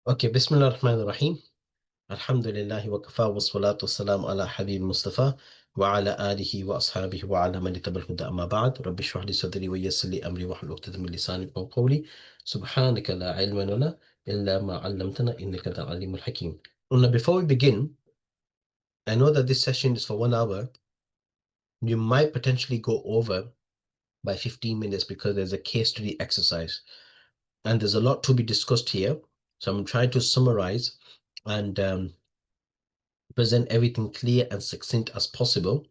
Okay, Bismillah ar-Rahman ar-Rahim. Alhamdulillahi wa kafa wa salatu wassalam ala habib Mustafa wa ala alihi wa ashabihi wa ala man ittaba'al huda amma ba'd. Rabbi shrah li sadri wa yassir li amri wahlul 'uqdatam min lisani yafqahu qawli. Subhanaka la ilma lana illa ma 'allamtana innaka antal alimul hakim. Now, before we begin, I know that this session is for 1 hour. You might potentially go over by 15 minutes because there's a case study exercise and there's a lot to be discussed here. So I'm trying to summarize and present everything clear and succinct as possible.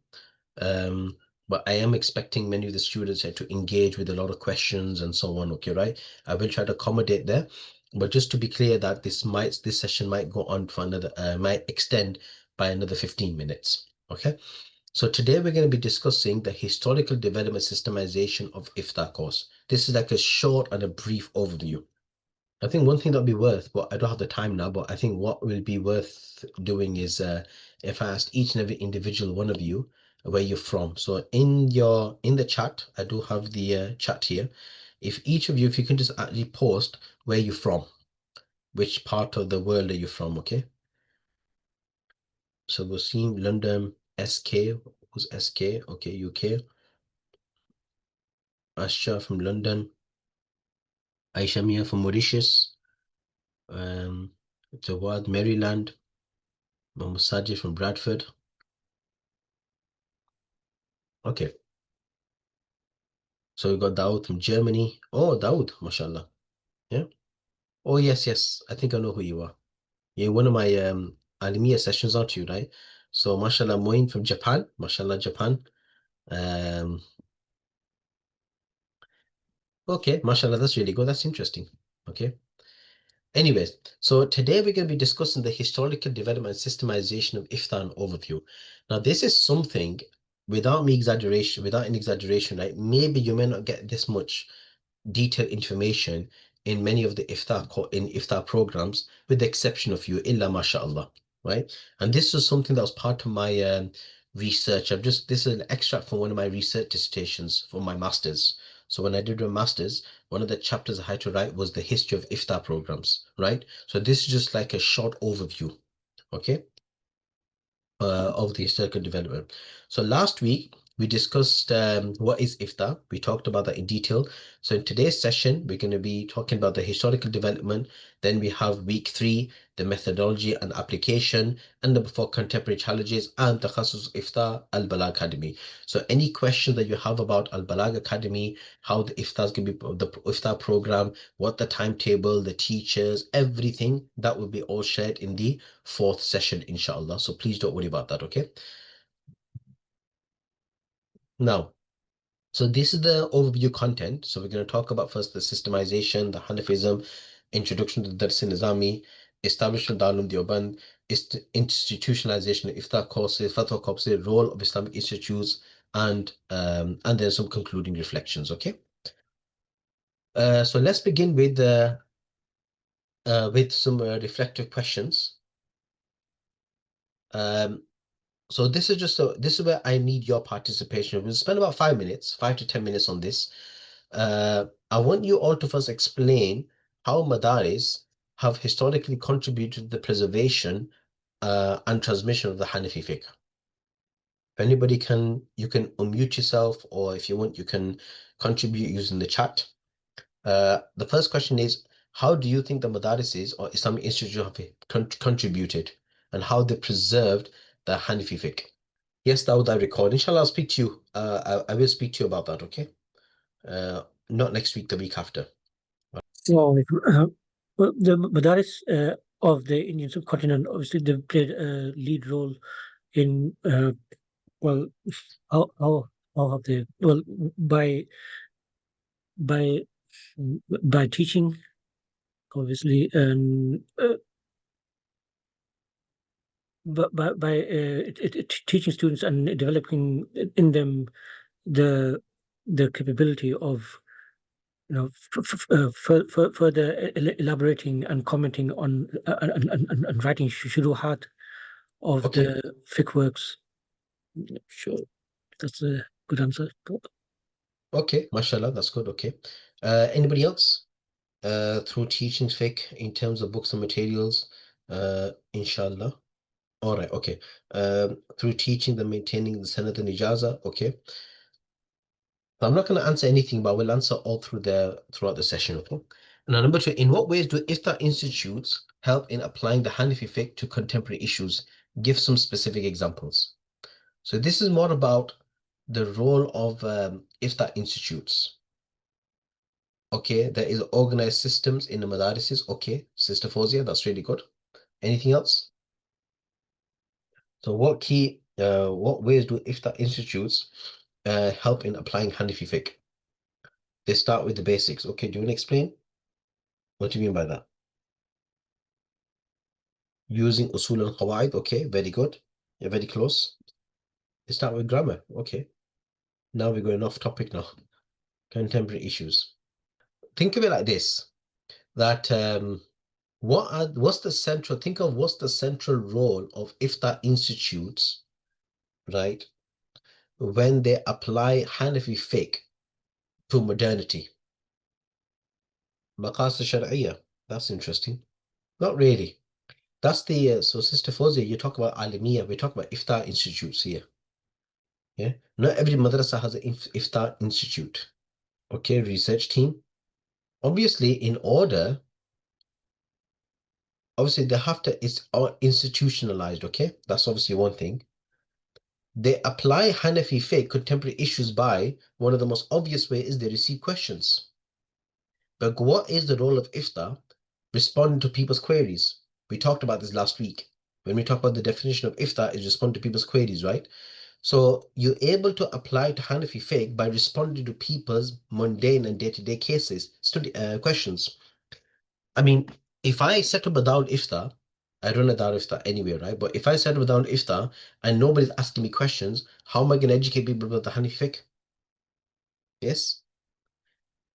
But I am expecting many of the students here to engage with a lot of questions and so on. Okay, right? I will try to accommodate there. But just to be clear that this session might go on for another, might extend by another 15 minutes. Okay. So today we're going to be discussing the historical development systemization of Iftā course. This is like a short and a brief overview. I think one thing that'll be worth, but I don't have the time now, but I think what will be worth doing is if I asked each and every individual one of you where you're from. So in the chat, I do have the chat here. If each of you, if you can just actually post where you're from, which part of the world are you from, okay? So we'll see London, SK, who's SK? Okay, UK. Asha from London. Aisha Mia from Mauritius. Jawad, Maryland. Mohammed Sajid from Bradford. Okay. So we got Dawood from Germany. Oh, Dawood, mashallah. Yeah. Oh, yes, yes. I think I know who you are. You're one of my Alimiya sessions, aren't you, right? So, mashallah, Moin from Japan. Mashallah, Japan. Um, okay, mashallah, that's really good. That's interesting. Okay. Anyways, so today we're going to be discussing the historical development and systemization of Iftā and overview. Now, this is something without any exaggeration, right? Maybe you may not get this much detailed information in many of the Iftā programs, with the exception of you, illa mashallah, right? And this is something that was part of my research. This is an extract from one of my research dissertations for my master's. So when I did a master's, one of the chapters I had to write was the history of Iftā programs, right? So this is just like a short overview, okay, of the historical development. So last week we discussed what is Iftā. We talked about that in detail. So in today's session, we're going to be talking about the historical development. Then we have week 3, the methodology and application, and number 4, contemporary challenges, and takhasus Iftā, Balagh Academy. So any questions that you have about Balagh Academy, how the Iftā is going to be, the Iftā program, what the timetable, the teachers, everything, that will be all shared in the 4th session, inshallah. So please don't worry about that, okay? Now, so this is the overview content. So we're going to talk about first the systemization, the Hanafism, introduction to the Darse-Nizami, establishment of Dār-ul-Uloom Deoband, institutionalization of Iftā courses, Fatwa courses, role of Islamic institutes, and then some concluding reflections. Okay. So let's begin with some reflective questions. So this is where I need your participation. We'll spend about 5 to 10 minutes on this. I want you all to first explain how madaris have historically contributed to the preservation and transmission of the Hanafi fiqh. If anybody you can unmute yourself, or if you want, you can contribute using the chat. The first question is, how do you think the madarises or Islamic institutes have contributed, and how they preserved the Hanafi fiqh? Yes, Dawood, I recall. Inshallah, I'll speak to you. I will speak to you about that, okay? Not next week, the week after. So, well, the madaris of the Indian subcontinent, obviously, they've played a lead role in, well, how have they, well, by teaching, obviously, and by teaching students and developing in them the capability of, you know, further elaborating and commenting on and writing shuruhat of Okay. the fiqh works. Sure, that's a good answer. Okay, mashallah, that's good. Okay. Anybody else? through teaching fiqh in terms of books and materials, inshallah. All right, okay. Through teaching and maintaining the sanad and ijaza, okay. I'm not going to answer anything, but we'll answer all throughout the session, okay? Now, number 2, in what ways do Ifta institutes help in applying the Hanafi fiqh to contemporary issues? Give some specific examples. So this is more about the role of Ifta institutes. Okay, there is organized systems in the madarises. Okay, Sister Fawzia, that's really good. Anything else? So what ways do Ifta institutes help in applying Hanafi fiqh? They start with the basics. Okay, do you want to explain? What do you mean by that? Using usul and qawaid. Okay, very good. You're very close. They start with grammar. Okay. Now we're going off topic now. Contemporary issues. Think of it like this, that what's the central role of Ifta institutes, right, when they apply Hanafi fiqh to modernity? Maqasid Shar'iyya. That's interesting. Not really. That's the so Sister Fawzia, you talk about Alimiyya, we talk about Ifta institutes here. Yeah, not every madrasa has an Ifta institute. Okay, research team. Obviously, they have to, it's institutionalized. Okay, that's obviously one thing. They apply Hanafi fiqh contemporary issues by one of the most obvious way is they receive questions. But what is the role of Ifta? Responding to people's queries. We talked about this last week. When we talk about the definition of Ifta is respond to people's queries, right? So you're able to apply to Hanafi fiqh by responding to people's mundane and day-to-day cases, questions. I mean, if I set up a Darul Ifta, I run a Darul Ifta anywhere, right? But if I set up a Darul Ifta and nobody's asking me questions, how am I going to educate people about the Hanafi fiqh? Yes?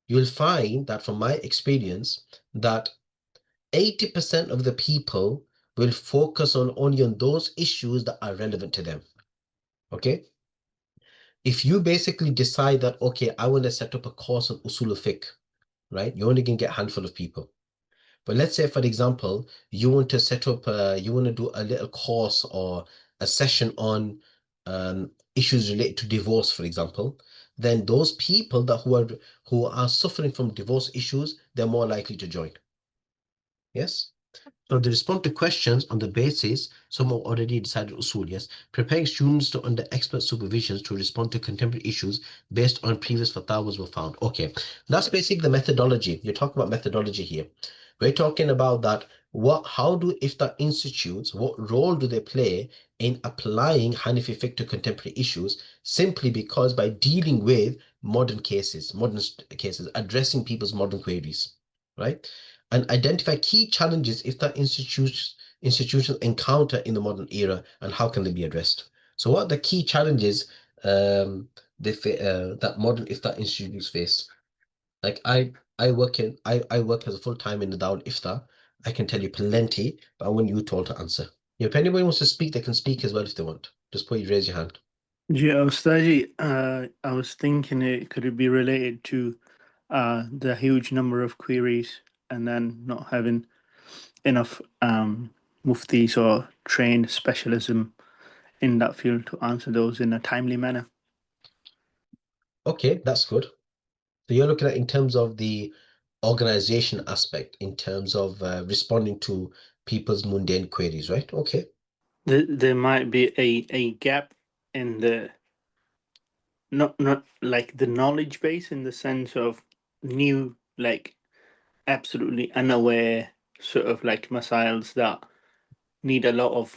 You'll find that from my experience that 80% of the people will focus only on those issues that are relevant to them. Okay? If you basically decide that, okay, I want to set up a course on usul al-fiqh, right? You're only going to get a handful of people. But let's say, for example, you want to set up, you want to do a little course or a session on issues related to divorce, for example, then those people who are suffering from divorce issues, they're more likely to join. Yes? So they respond to questions on the basis some have already decided usul, yes. Preparing students to under expert supervisions to respond to contemporary issues based on previous fatwas were found. Okay, that's basically the methodology. You're talking about methodology here. We're talking about that. How do Ifta institutes, what role do they play in applying Hanafi fiqh to contemporary issues? Simply because by dealing with modern cases, addressing people's modern queries, right? And identify key challenges Ifta institutions encounter in the modern era and how can they be addressed. So what are the key challenges that modern Ifta institutions face? Like I work as a full-time in the Dawud Ifta. I can tell you plenty, but I want you all to answer. If anybody wants to speak, they can speak as well if they want. Just raise your hand. Yeah, Ustaji, I was thinking could it be related to the huge number of queries and then not having enough muftis or trained specialism in that field to answer those in a timely manner. Okay, that's good. So you're looking at in terms of the organization aspect, in terms of responding to people's mundane queries, right? Okay. There might be a gap in the not like the knowledge base in the sense of new, like absolutely unaware sort of like missiles that need a lot of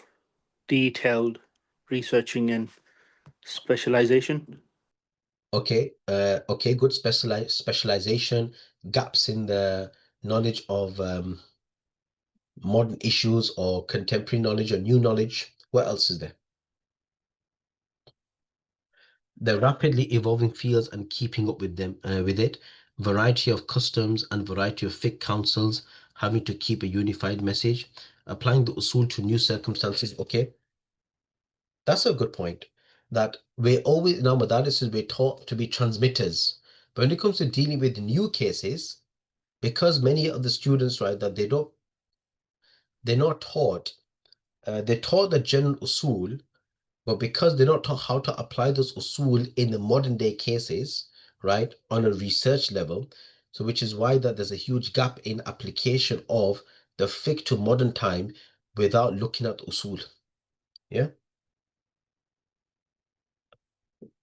detailed researching and specialization. Okay. Okay. Good. Specialization, gaps in the knowledge of modern issues or contemporary knowledge or new knowledge. What else is there? The rapidly evolving fields and keeping up with them with it. Variety of customs and variety of fiqh councils having to keep a unified message. Applying the usul to new circumstances. Okay. That's a good point. That we're always in our madarises we're taught to be transmitters. But when it comes to dealing with new cases, because many of the students, right, that they're not taught, they're taught the general usul, but because they're not taught how to apply those usul in the modern day cases, right, on a research level, so which is why that there's a huge gap in application of the fiqh to modern time without looking at usul. Yeah.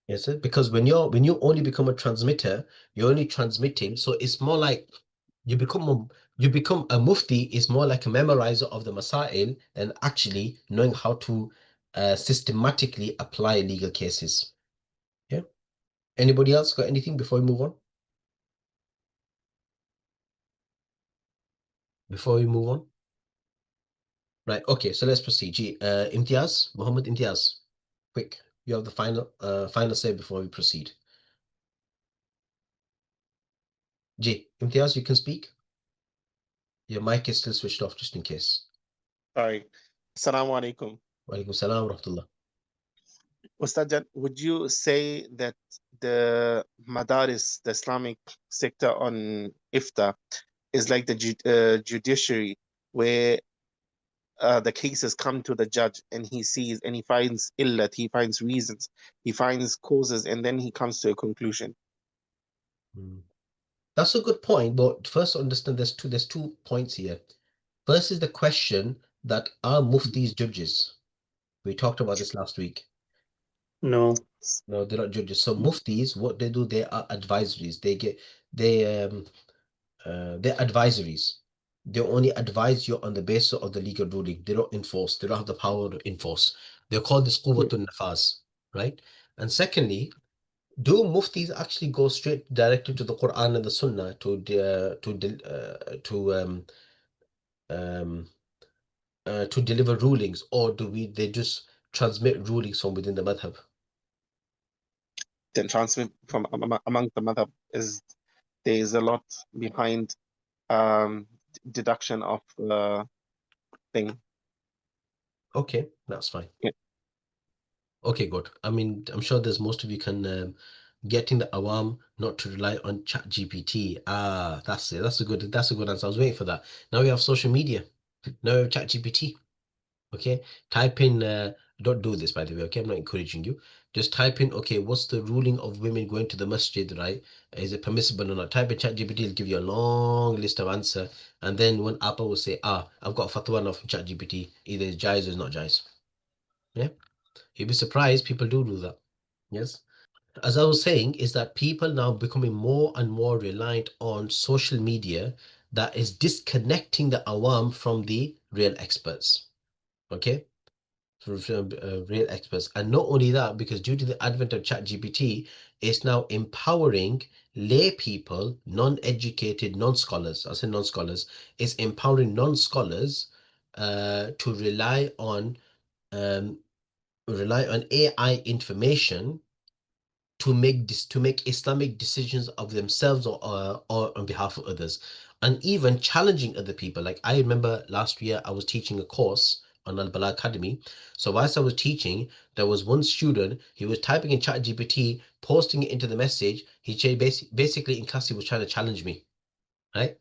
Yes, sir. Because when you only become a transmitter, you're only transmitting. So it's more like you become a mufti is more like a memorizer of the masail than actually knowing how to systematically apply legal cases. Yeah. Anybody else got anything before we move on? Before we move on? Right. Okay. So let's proceed. Imtiaz, Muhammad Imtiaz, quick. You have the final say before we proceed. Imtiaz, you can speak. Your mic is still switched off just in case. Sorry. Assalamu alaikum. Wa alaikum salam wa rahmatullah. Ustad, would you say that the Madaris, the Islamic sector on Ifta, is like the judiciary, where the cases come to the judge and he sees and he finds illat, he finds reasons, he finds causes, and then he comes to a conclusion? That's a good point, but first understand there's two points here. First is the question that are muftis judges? We talked about this last week. No. No, they're not judges. So muftis, what they do, they are advisories. They're advisories. They only advise you on the basis of the legal ruling. They don't enforce. They don't have the power to enforce. They're called the 𝗲𝗄𝗪 nafaz, right? And secondly, do muftis actually go straight directly to the Quran and the Sunnah to deliver rulings, or they just transmit rulings from within the madhab? Then transmit from among the madhab there is a lot behind deduction of thing. Okay, that's fine. Yeah. Okay, good. I mean, I'm sure there's most of you can getting the awam not to rely on ChatGPT. That's it. That's a good answer. I was waiting for that. Now we have social media. Now we have ChatGPT. Okay, type in. Don't do this, by the way. Okay, I'm not encouraging you. Just type in. Okay, what's the ruling of women going to the masjid? Right? Is it permissible or not? Type in ChatGPT. It'll give you a long list of answer, and then when Apple will say, I've got a fatwa now from ChatGPT. Either it's jais or it's not jais. Yeah, you'd be surprised. People do that. Yes. As I was saying, is that people now becoming more and more reliant on social media that is disconnecting the awam from the real experts. Okay, from real experts. And not only that, because due to the advent of ChatGPT, it's now empowering lay people, non-educated, non-scholars. I say non-scholars. It's empowering non-scholars to rely on AI information to make Islamic decisions of themselves or on behalf of others, and even challenging other people. Like I remember last year I was teaching a course on Balagh Academy. So whilst I was teaching, there was one student, he was typing in ChatGPT, posting it into the message. Basically in class he was trying to challenge me, right?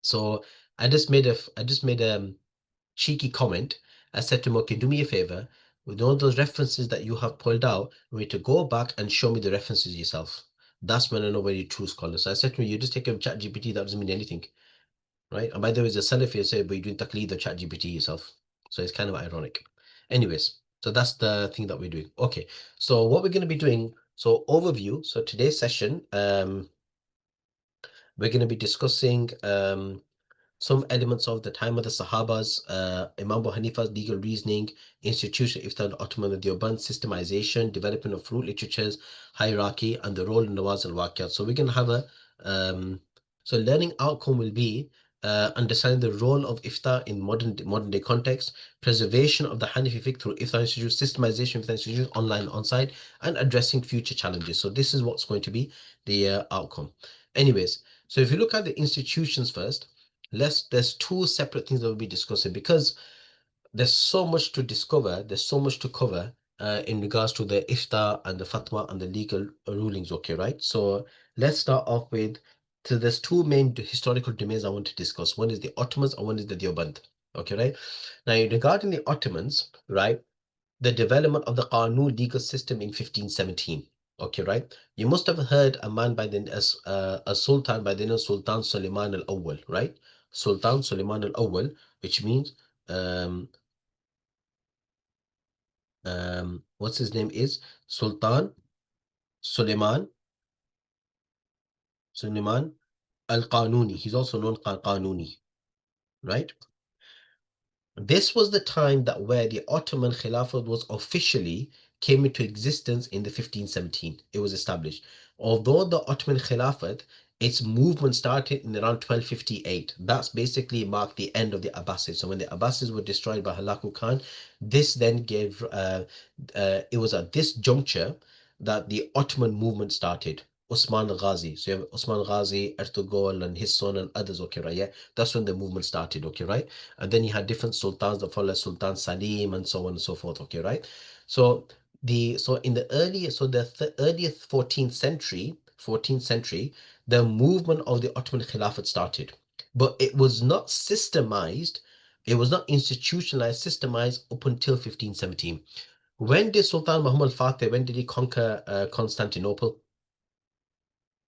So I just made a cheeky comment. I said to him, okay, do me a favor. With all those references that you have pulled out, we need to go back and show me the references yourself. That's when I know where you're true scholar. So I said to him, you just take a ChatGPT, that doesn't mean anything, right? And by the way, there's a Salafi said, but you're doing taqleed of ChatGPT yourself. So it's kind of ironic. Anyways, so that's the thing that we're doing. Okay, so what we're going to be doing, so overview. So today's session, we're going to be discussing some elements of the time of the Sahabas, Imam Abu Hanifa's legal reasoning, institution Iftā and 𝗪𝗲 Deoband, systemization, development of fruit literatures, hierarchy, and the role in Nawaz al-Waqiyat. So we're going to have so learning outcome will be understanding the role of Iftā in modern day context, preservation of the Hanafi fiqh through Iftā institute, systemization of Iftā institute, online and on-site, and addressing future challenges. So this is what's going to be the outcome. Anyways, so if you look at the institutions first, there's two separate things that we'll be discussing, because there's so much to discover, there's so much to cover in regards to the Iftā and the fatwa and the legal rulings. Okay, right? So let's start off with So there's two main historical domains I want to discuss. One is the Ottomans and one is the Deoband. Okay, right? Now, regarding the Ottomans, right, the development of the Qanun legal system in 1517. Okay, right? You must have heard a man by the a sultan by the name of Sultan Suleiman al-Awwal, right? Sultan Suleiman al-Awwal, which means what's his name is Sultan Suleiman al-Qanuni. He's also known as Qanuni, right? This was the time that where the Ottoman Khilafat was officially came into existence in the 1517. It was established. Although the Ottoman Khilafat, its movement started in around 1258. That's basically marked the end of the Abbasids. So when the Abbasids were destroyed by Hulagu Khan, this then gave, it was at this juncture that the Ottoman movement started. Osman Ghazi. So you have Osman Ghazi, Ertugrul, and his son and others, okay, right? Yeah, that's when the movement started, okay, right? And then you had different sultans that followed Sultan Salim and so on and so forth, okay, right? So in the earlier, so the earliest 14th century, the movement of the Ottoman Khilafat started, but it was not systemized, it was not institutionalized, systemized up until 1517. When did Sultan Muhammad Fatih, when did he conquer Constantinople?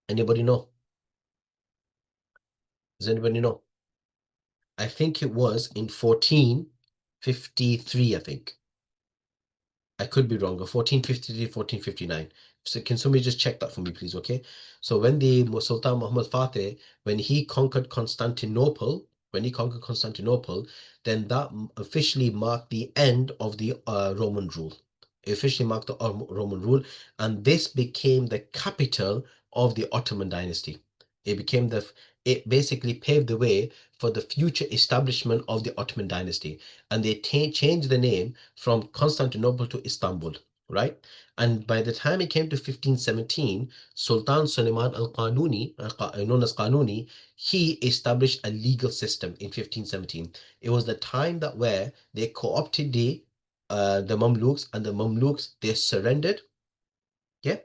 Anybody know? Does anybody know? I think it was in 1453, I think. I could be wrong, 1453, 1459. So can somebody just check that for me, please, okay? So when the Sultan Muhammad Fatih, when he conquered Constantinople, then that officially marked the end of the Roman rule. It officially marked the Roman rule, and this became the capital of the Ottoman dynasty. It basically paved the way for the future establishment of the Ottoman dynasty, and they changed the name from Constantinople to Istanbul, right? And by the time it came to 1517, Sultan Suleiman al-Qanuni, known as Qanuni, he established a legal system in 1517. It was the time that where they co-opted the Mamluks, and the Mamluks, they surrendered. Yeah.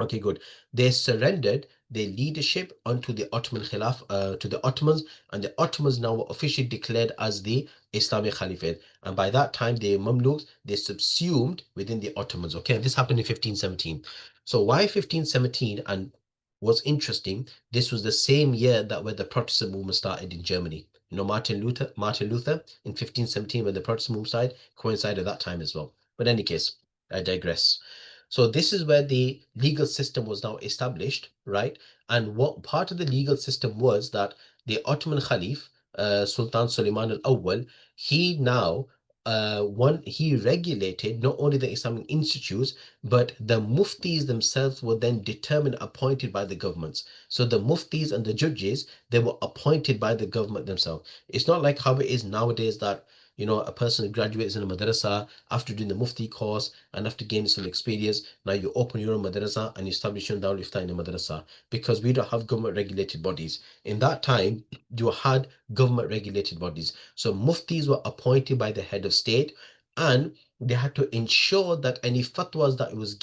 Okay, good. They surrendered their leadership onto the Ottoman Khilaf, to the Ottomans, and the Ottomans now were officially declared as the Islamic Caliphate. And by that time, the Mamluks, they subsumed within the Ottomans. Okay, this happened in 1517. So why 1517? And what's interesting, this was the same year that where the Protestant movement started in Germany. You know, Martin Luther in 1517, when the Protestant movement started, coincided at that time as well. But in any case, I digress. So this is where the legal system was now established, right? And what part of the legal system was that the Ottoman Khalif, Sultan Suleiman al-Awwal, he now he regulated not only the Islamic institutes, but the muftis themselves were then determined, appointed by the governments. So the muftis and the judges, they were appointed by the government themselves. It's not like how it is nowadays that, you know, a person graduates in a madrasa after doing the Mufti course and after gaining some experience. Now you open your own madrasa and you establish your Darul Ifta in a madrasa, because we don't have government regulated bodies. In that time, you had government regulated bodies. So Muftis were appointed by the head of state, and they had to ensure that any fatwas that was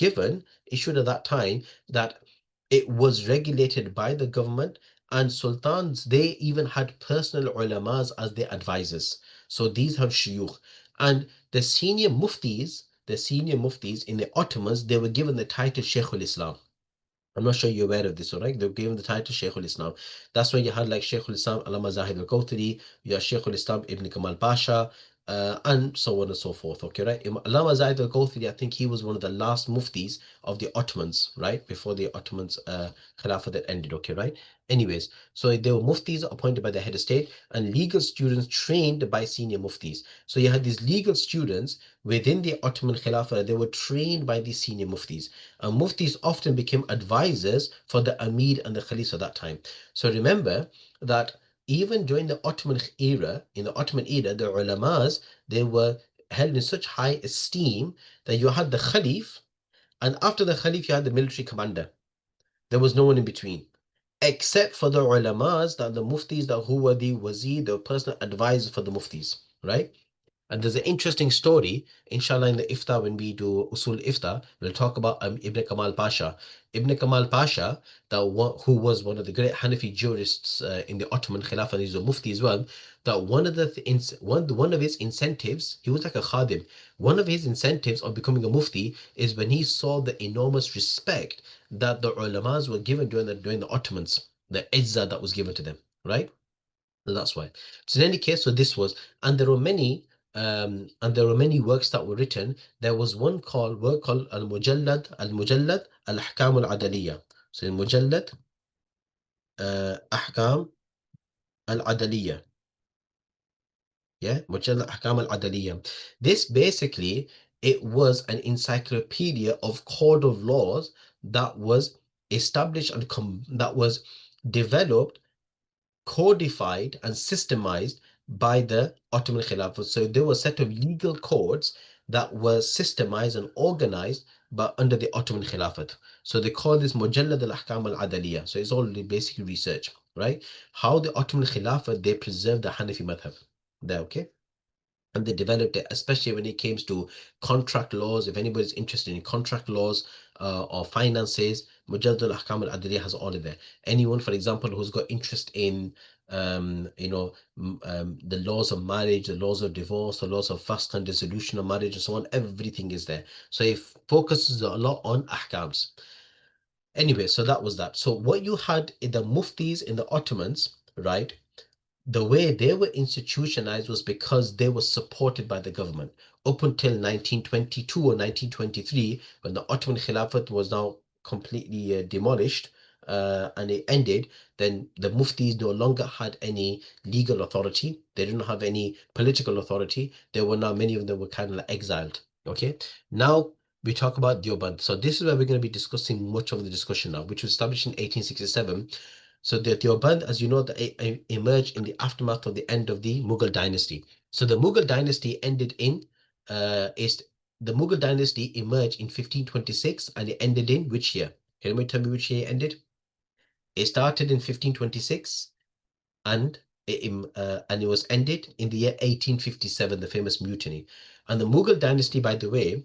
issued at that time, that it was regulated by the government. And sultans, they even had personal ulamas as their advisors. So these have shuyukh. And the senior muftis in the Ottomans, they were given the title Shaykh al-Islam. I'm not sure you're aware of this, all right? They were given the title Shaykh al-Islam. That's why you had like Shaykh al-Islam Allama Zahid al-Kawthari, you have Shaykh al-Islam Ibn Kamal Pasha, and so on and so forth, okay, right? Allama Zahid al-Kawthari, I think he was one of the last muftis of the Ottomans, right? Before the Ottomans Khilafah that ended, okay, right? Anyways, so there were muftis appointed by the head of state and legal students trained by senior muftis. So you had these legal students within the Ottoman Khilafah, they were trained by these senior muftis. And muftis often became advisors for the Amir and the Khalifs at that time. So remember that even during the Ottoman era, the ulamas, they were held in such high esteem that you had the Khalif, and after the Khalif, you had the military commander. There was no one in between, except for the ulamas, that the muftis, that who were the wazir, the personal advisor for the muftis, right? And there's an interesting story, inshallah, in the Iftā, when we do Usul Iftā, we'll talk about Ibn Kamal Pasha. Ibn Kamal Pasha, who was one of the great Hanafi jurists in the Ottoman Khilafah, he's a Mufti as well, that one of his incentives, he was like a khadim, one of his incentives of becoming a Mufti is when he saw the enormous respect that the ulamas were given during the Ottomans, the izzah that was given to them, right? So that's why. So in any case, so this was, and there were many works that were written. There was work called Al-Mujallad Al-Ahkam Al-Adaliyya. So Mujallad Ahkam Al-Adaliyya. Yeah, Mujallad Ahkam Al-Adaliyya. This basically, it was an encyclopedia of code of laws that was established and that was developed, codified and systemized by the Ottoman Khilafah. So there were a set of legal codes that were systemized and organized under the Ottoman Khilafat. So they call this Mujallad al-Ahkam al-Adaliyya. So it's all basically research, right? How the Ottoman Khilafat, they preserved the Hanafi madhab. There, okay? And they developed it, especially when it came to contract laws. If anybody's interested in contract laws or finances, Mujallad al-Ahkam al-Adaliyya has all of that. Anyone, for example, who's got interest in the laws of marriage, the laws of divorce, the laws of fast and dissolution of marriage and so on, everything is there. So it focuses a lot on ahkams. Anyway, so that was that. So what you had in the muftis in the Ottomans, right? The way they were institutionalized was because they were supported by the government. Up until 1922 or 1923, when the Ottoman Khilafat was now completely demolished and it ended, then the muftis no longer had any legal authority. They didn't have any political authority. Many of them were kind of like exiled. Okay, now we talk about Deoband. So this is where we're going to be discussing much of the discussion now, which was established in 1867. So the Deoband, as you know, emerged in the aftermath of the end of the Mughal dynasty. So the Mughal dynasty emerged in 1526 and it ended in which year? Can anyone tell me which year it ended? It started in 1526 and it was ended in the year 1857, the famous mutiny. And the Mughal dynasty, by the way,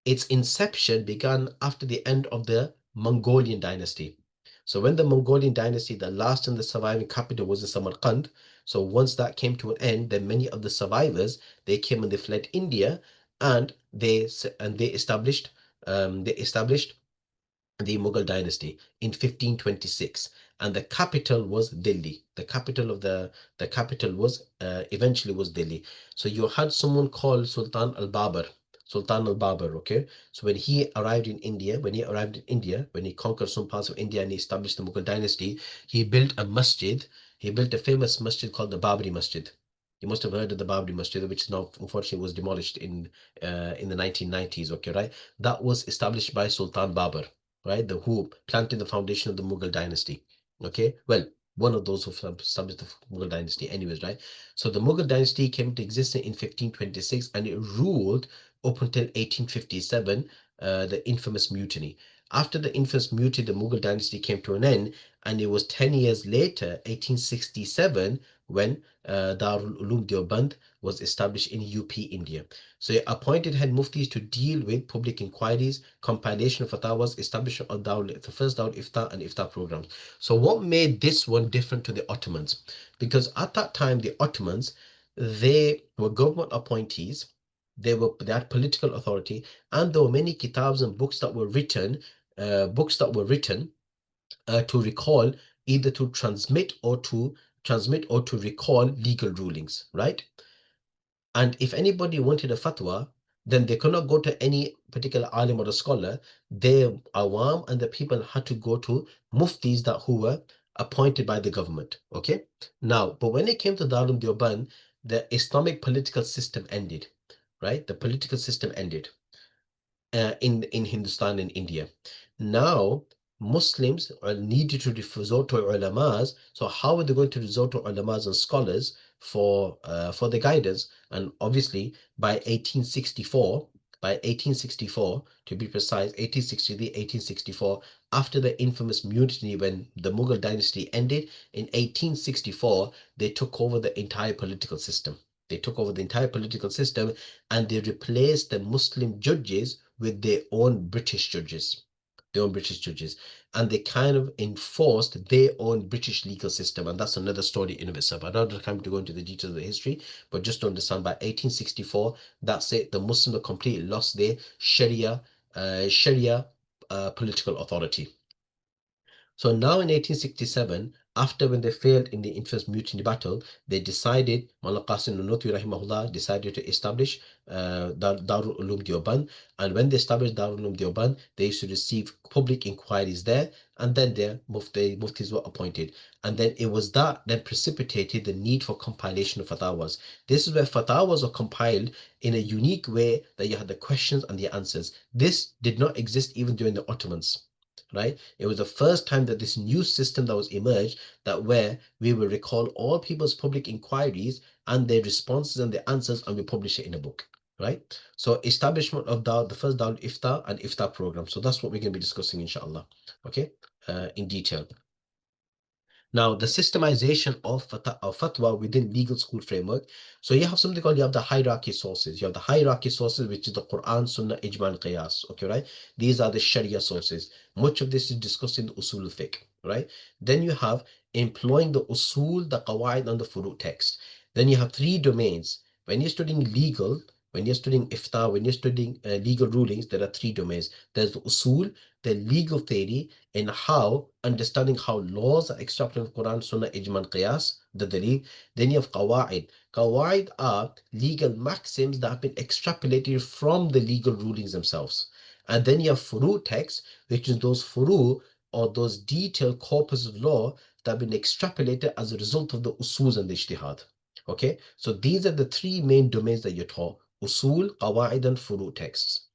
its inception began after the end of the Mongolian dynasty. So when the Mongolian dynasty, the last and the surviving capital was in Samarkand. So once that came to an end, then many of the survivors, they came and they fled India, and they established the Mughal dynasty in 1526, and the capital was Delhi. The capital was eventually was Delhi. So you had someone called Sultan al-Babur. Okay. So when he arrived in India, when he conquered some parts of India and he established the Mughal dynasty, he built a masjid. He built a famous masjid called the Babri Masjid. You must have heard of the Babri Masjid, which now unfortunately was demolished in the 1990s. Okay, right? That was established by Sultan Babur, right? Who planted the foundation of the Mughal dynasty. Okay, well, one of those who established the Mughal dynasty, anyways, right? So the Mughal dynasty came into existence in 1526 and it ruled up until 1857, the infamous mutiny. After the infamous mutiny, the Mughal dynasty came to an end, and it was 10 years later, 1867, when Dār-ul-Uloom Deoband was established in UP, India. So it appointed head muftis to deal with public inquiries, compilation of fatwas, establishment of the first Dār-ul-Ifta and Iftā programs. So what made this one different to the Ottomans? Because at that time, the Ottomans, they were government appointees, they had political authority, and there were many kitabs and books that were written to recall, either to transmit or to recall legal rulings, right? And if anybody wanted a fatwa, then they could not go to any particular alim or a scholar. The awam and the people had to go to muftis who were appointed by the government. Okay. Now, but when it came to Dār-ul-Uloom Deoband, the Islamic political system ended, right? The political system ended in Hindustan and India. Now, Muslims are needed to resort to ulamas. So how are they going to resort to ulamas and scholars for the guidance? And obviously, by 1864, to be precise, 1863, 1864, after the infamous mutiny when the Mughal dynasty ended, in 1864, they took over the entire political system. They took over the entire political system and they replaced the Muslim judges with their own British judges. And they kind of enforced their own British legal system, and that's another story in of itself. I don't have time to go into the details of the history, but just to understand, by 1864, that's it. The Muslims have completely lost their Sharia political authority. So now in 1867, after when they failed in the infamous mutiny battle, they decided, Mullah Qasim al-Nutwi rahimahullah decided to establish Darul-Uloom Deoband. And when they established Darul-Uloom Deoband, they used to receive public inquiries there, and then their muftis were appointed. And then it was that precipitated the need for compilation of fatwas. This is where fatwas were compiled in a unique way, that you had the questions and the answers. This did not exist even during the Ottomans. Right? It was the first time that this new system that was emerged, that where we will recall all people's public inquiries and their responses and their answers, and we publish it in a book, right? So establishment of the first Darul-Ifta and Iftā program. So that's what we're going to be discussing, inshallah, okay, in detail. Now, the systemization of fatwa within legal school framework. So you have something called, you have the hierarchy sources. You have the hierarchy sources, which is the Quran, Sunnah, Ijma, and Qiyas. Okay, right? These are the Sharia sources. Much of this is discussed in the Usul al-Fiqh, right? Then you have employing the Usul, the Qawaid, and the Furu text. Then you have three domains. When you're studying legal, when you're studying Iftā, when you're studying legal rulings, there are three domains. There's the Usul, the legal theory, and how understanding how laws are extrapolated from Quran, Sunnah, Ijma, and Qiyas, the Dalil. Then you have Qawaid. Qawaid are legal maxims that have been extrapolated from the legal rulings themselves. And then you have Furu text, which is those Furu, or those detailed corpus of law that have been extrapolated as a result of the Usuls and the Ijtihad. Okay, so these are the three main domains that you're taught: Usul, Qawaid, and Furu texts.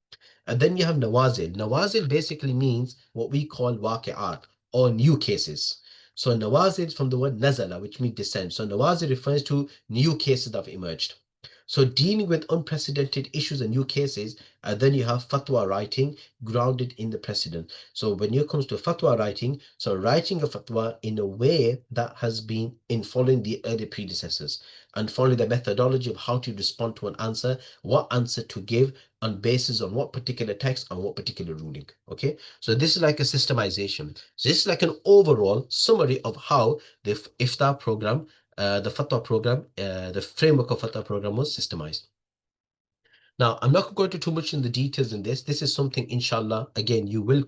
And then you have Nawazil. Nawazil basically means what we call waqi'at, or new cases. So Nawazil is from the word nazala, which means descent. So Nawazil refers to new cases that have emerged. So dealing with unprecedented issues and new cases, and then you have fatwa writing grounded in the precedent. So when it comes to fatwa writing, so writing a fatwa in a way that has been in following the early predecessors and following the methodology of how to respond to an answer, what answer to give on basis on what particular text and what particular ruling. Okay, so this is like a systemization. So this is like an overall summary of how the Iftā program, the Fatwa program, the framework of Fatwa program was systemized. Now, I'm not going to too much in the details in this. This is something, inshallah, again, you will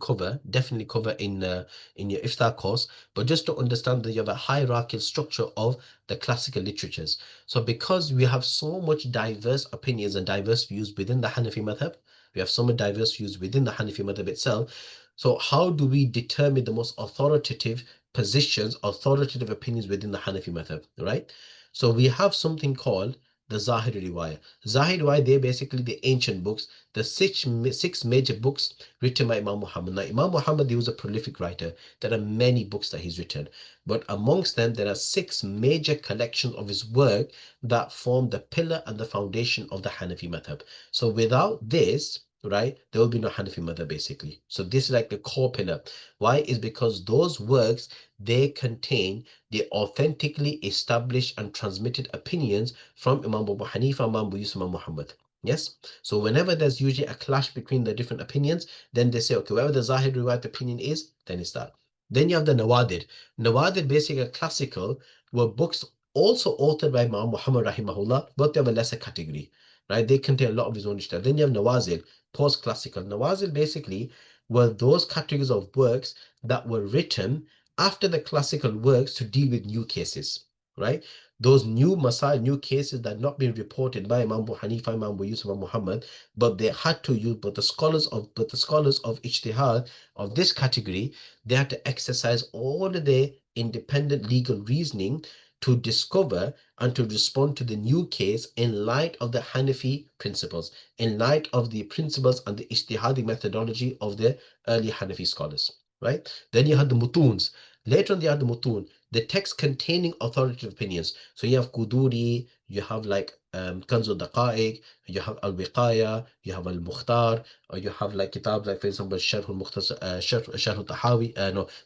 definitely cover in your Iftā course, but just to understand that you have a hierarchical structure of the classical literatures. So because we have so much diverse opinions and diverse views within the Hanafi madhab, we have so much diverse views within the Hanafi madhab itself. So how do we determine the most authoritative positions, authoritative opinions within the Hanafi madhab, right? So we have something called the Zahiri Riwayah. Zahiri Riwayah, they're basically the ancient books, the six major books written by Imam Muhammad. Now, Imam Muhammad, he was a prolific writer. There are many books that he's written, but amongst them, there are 6 major collections of his work that form the pillar and the foundation of the Hanafi madhab. So without this, right, there will be no Hanafi madhab basically. So this is like the core pillar. Why? Is because those works, they contain the authentically established and transmitted opinions from Imam Abu Hanifa, Imam Abu Yusuf, Imam Muhammad. Yes. So whenever there's usually a clash between the different opinions, then they say, okay, whatever the Zahir Riwayat opinion is, then it's that. Then you have the Nawadir. Nawadir, basically classical, were books also authored by Imam Muhammad rahimahullah, but they have a lesser category, right? They contain a lot of his own stuff. Then you have Nawazil, post-classical. Nawazil basically were those categories of works that were written after the classical works to deal with new cases, right? Those new masail, new cases that not been reported by Imam Abu Hanifa, Imam Abu Yusuf, Imam Muhammad, but they had to use, but the scholars of ijtihad of this category, they had to exercise all of their independent legal reasoning to discover and to respond to the new case in light of the Hanafi principles, in light of the principles and the ijtihadi methodology of the early Hanafi scholars, right? Then you had the mutuns. Later on, you had the mutun, the text containing authoritative opinions. So you have Quduri, you have like Kanz al-Daqa'iq, you have al-Wiqaya, you have al-Mukhtar, or you have like kitabs like, for example, Sharh al-Tahawi,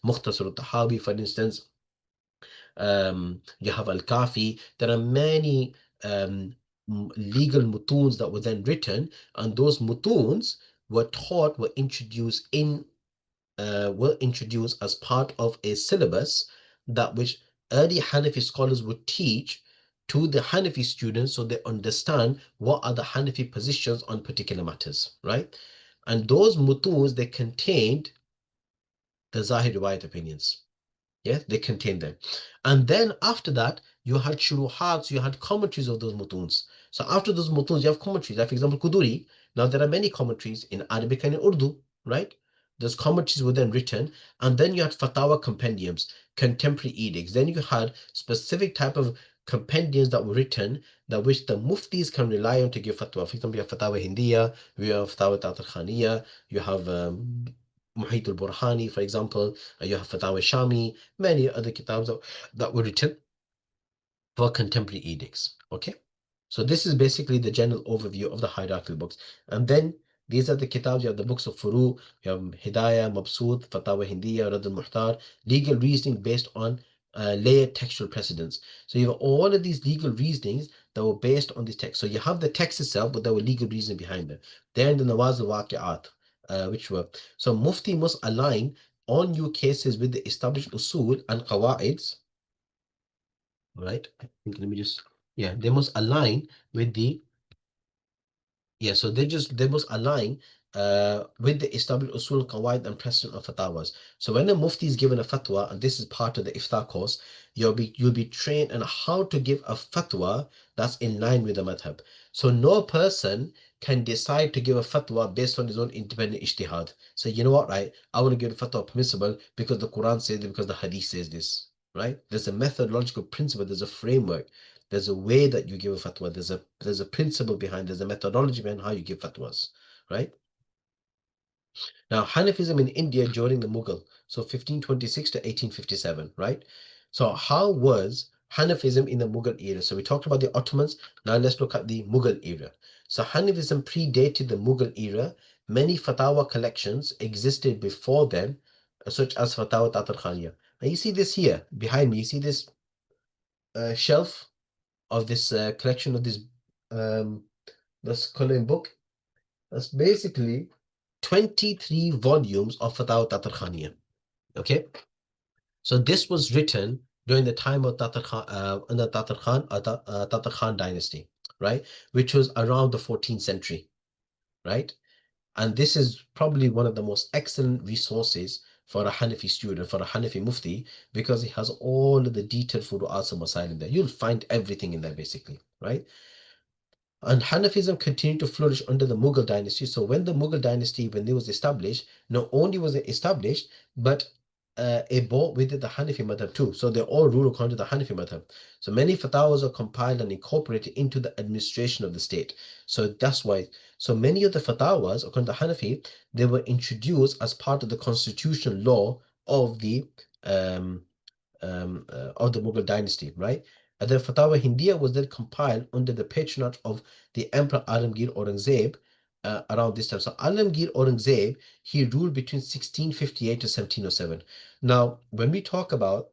Mukhtasar al-Tahawi, for instance. You have al-Kafi. There are many legal mutuns that were then written, and those mutuns were introduced as part of a syllabus that which early Hanafi scholars would teach to the Hanafi students, so they understand what are the Hanafi positions on particular matters, right? And those mutuns, they contained the Zahir Riwayat opinions. Yes, they contained them. And then after that, you had shuruhats, you had commentaries of those mutuns. So after those mutuns, you have commentaries. Like, for example, Quduri. Now there are many commentaries in Arabic and in Urdu, right? Those commentaries were then written, and then you had fatwa compendiums, contemporary edicts. Then you had specific type of compendiums that were written that which the muftis can rely on to give fatwa. For example, you have fatwa Hindiya, you have fatwa Tatarkhaniya, you have 𝗦𝗆𝗀𝗆𝗆𝗆, for example, you have Fatwa Shami, many other kitabs that were written for contemporary edicts. Okay, so this is basically the general overview of the hierarchical books. And then these are the kitabs. You have the books of Furu, you have Hidayah, Mabsut, Fatwa Hindiya, Radd al-Muhtar, legal reasoning based on layered textual precedents. So you have all of these legal reasonings that were based on this text. So you have the text itself, but there were legal reasoning behind it. Then the Nawaz al-Waqi'at, which were, so Mufti must align all new cases with the established usul and qawaids, right? I think, let me just, yeah, they must align with the, yeah, so they must align with the established usul, qawaid, and precedent of fatwas. So when a mufti is given a fatwa, and this is part of the Iftā course, you'll be trained on how to give a fatwa that's in line with the madhab. So no person can decide to give a fatwa based on his own independent ijtihad. So you know what, right? I want to give a fatwa permissible because the Quran says it, because the Hadith says this, right? There's a methodological principle, there's a framework. There's a way that you give a fatwa. There's a principle behind. There's a methodology behind how you give fatwas, right? Now, Hanafism in India during the Mughal, so 1526 to 1857, right? So how was Hanafism in the Mughal era? So we talked about the Ottomans. Now let's look at the Mughal era. So Hanafism predated the Mughal era. Many fatwa collections existed before then, such as Fatwa Tatarkhaniya. Now you see this here behind me. You see this shelf of this collection of this coloring book. That's basically 23 volumes of Fatwa Tatarkhaniya. Okay, so this was written during the time of Tatar Khan dynasty, right, which was around the 14th century, right? And this is probably one of the most excellent resources for a Hanafi student, for a Hanafi Mufti, because it has all of the detailed furu'at and masail in there. You'll find everything in there basically, right? And Hanafism continued to flourish under the Mughal dynasty. So when the Mughal dynasty, when it was established, not only was it established, but it brought with it the Hanafi madhab too. So they all rule according to the Hanafi madhab. So many fatwas are compiled and incorporated into the administration of the state. So that's why, so many of the fatwas, according to Hanafi, they were introduced as part of the constitutional law of the Mughal dynasty, right? And the Fatwa Hindiya was then compiled under the patronage of the Emperor Alamgir Aurangzeb around this time. So Alamgir Aurangzeb, he ruled between 1658 to 1707. Now, when we talk about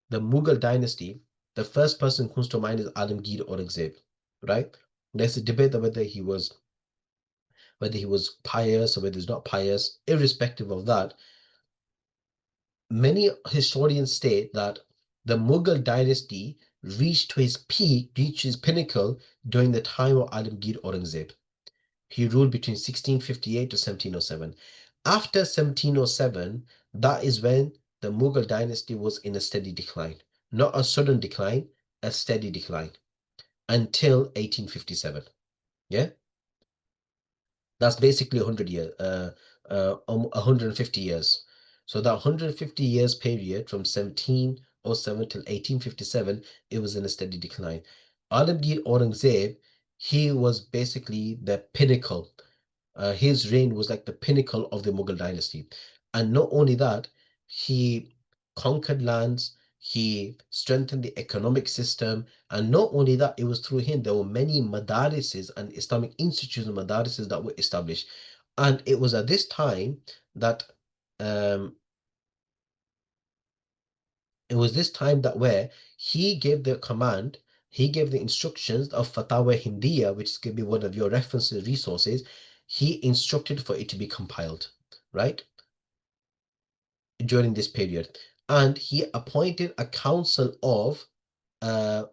the Mughal dynasty, the first person who comes to mind is Alamgir Aurangzeb, right? There's a debate of whether he was pious or whether he's not pious. Irrespective of that, many historians state that the Mughal dynasty reached its pinnacle during the time of Alamgir Aurangzeb. He ruled between 1658 to 1707. After 1707, that is when the Mughal dynasty was in a steady decline. Not a sudden decline, a steady decline until 1857. Yeah? That's basically 100 years, 150 years. So that 150 years period from 1707 till 1857, it was in a steady decline. Alamgir Aurangzeb, he was basically the pinnacle. His reign was like the pinnacle of the Mughal dynasty. And not only that, he conquered lands, he strengthened the economic system, and not only that, it was through him there were many madarises and Islamic institutes and madarises that were established. And it was at this time that where he gave the command he gave the instructions of Fatāwā Hindiya, which is going to be one of your references, resources. He instructed for it to be compiled, right, during this period. And he appointed a council of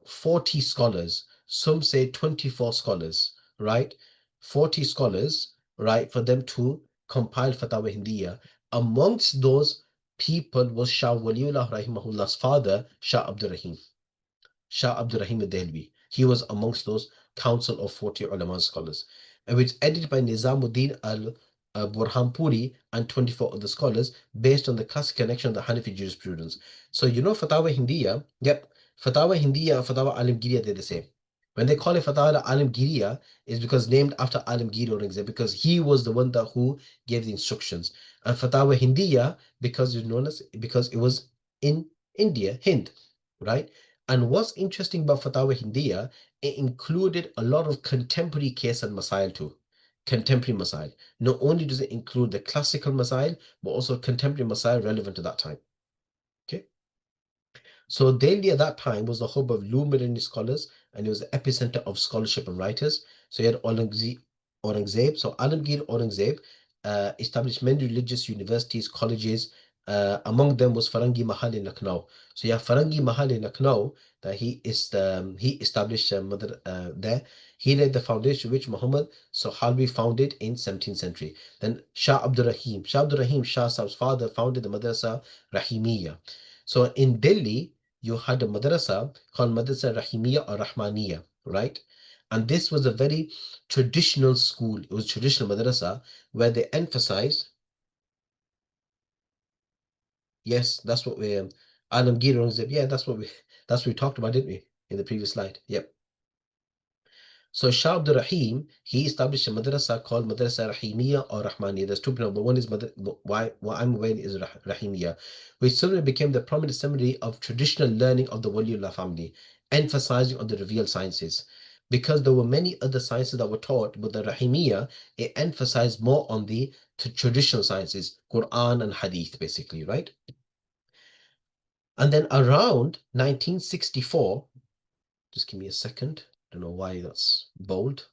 40 scholars. Some say 24 scholars, right? 40 scholars, right, for them to compile Fatāwā Hindiya. Amongst those people was Shah Waliullah Rahimahullah's father, Shah Abdul Rahim. Shah Abdul Rahim al-Dehlvi. He was amongst those council of 40 ulama scholars, and which edited by Nizamuddin al-Burhanpuri and 24 other scholars based on the classic connection of the Hanafi jurisprudence. So you know Fatāwā Hindiya, yep, Fatāwā Hindiya and Fatāwā Alamgiriya, they're the same. When they call it Fatāwā Alamgiriya, is because named after Alamgir Aurangzeb, because he was the one that who gave the instructions. And Fatāwā Hindiya because it's known as, because it was in India, Hind, right? And what's interesting about Fatāwā Hindiya, it included a lot of contemporary case and masail too. Contemporary masail. Not only does it include the classical masail, but also contemporary masail relevant to that time. Okay. So Delhi at that time was the hub of luminary scholars, and it was the epicenter of scholarship and writers. So you had Aurangzeb. So Alamgir Aurangzeb established many religious universities, colleges. Among them was Farangi Mahal in Lucknow. So you have Farangi Mahal in Lucknow that he established there. He laid the foundation which Muhammad Sahalbi founded in 17th century. Then Shah Abdul Rahim. Shah Abdul Rahim, Shah Sahib's father, founded the Madrasa Rahimiyya. So in Delhi, you had a madrasa called Madrasa Rahimiyya or Rahmaniyya, right? And this was a very traditional school. It was traditional madrasa where they emphasized. Yes, that's what we Alamgir Aurangzeb. Yeah, that's what we talked about, didn't we, in the previous slide? Yep. So Shah Abdul Rahim, he established a madrasa called Madrasa Rahimiyya or Rahmaniyya. There's two, but one is what I'm aware is Rahimiyya, which suddenly became the prominent seminary of traditional learning of the Waliullah family, emphasizing on the revealed sciences. Because there were many other sciences that were taught, but the Rahimiyya, it emphasized more on the traditional sciences, Quran and Hadith, basically, right? And then around 1964, just give me a second. Don't know why that's bold.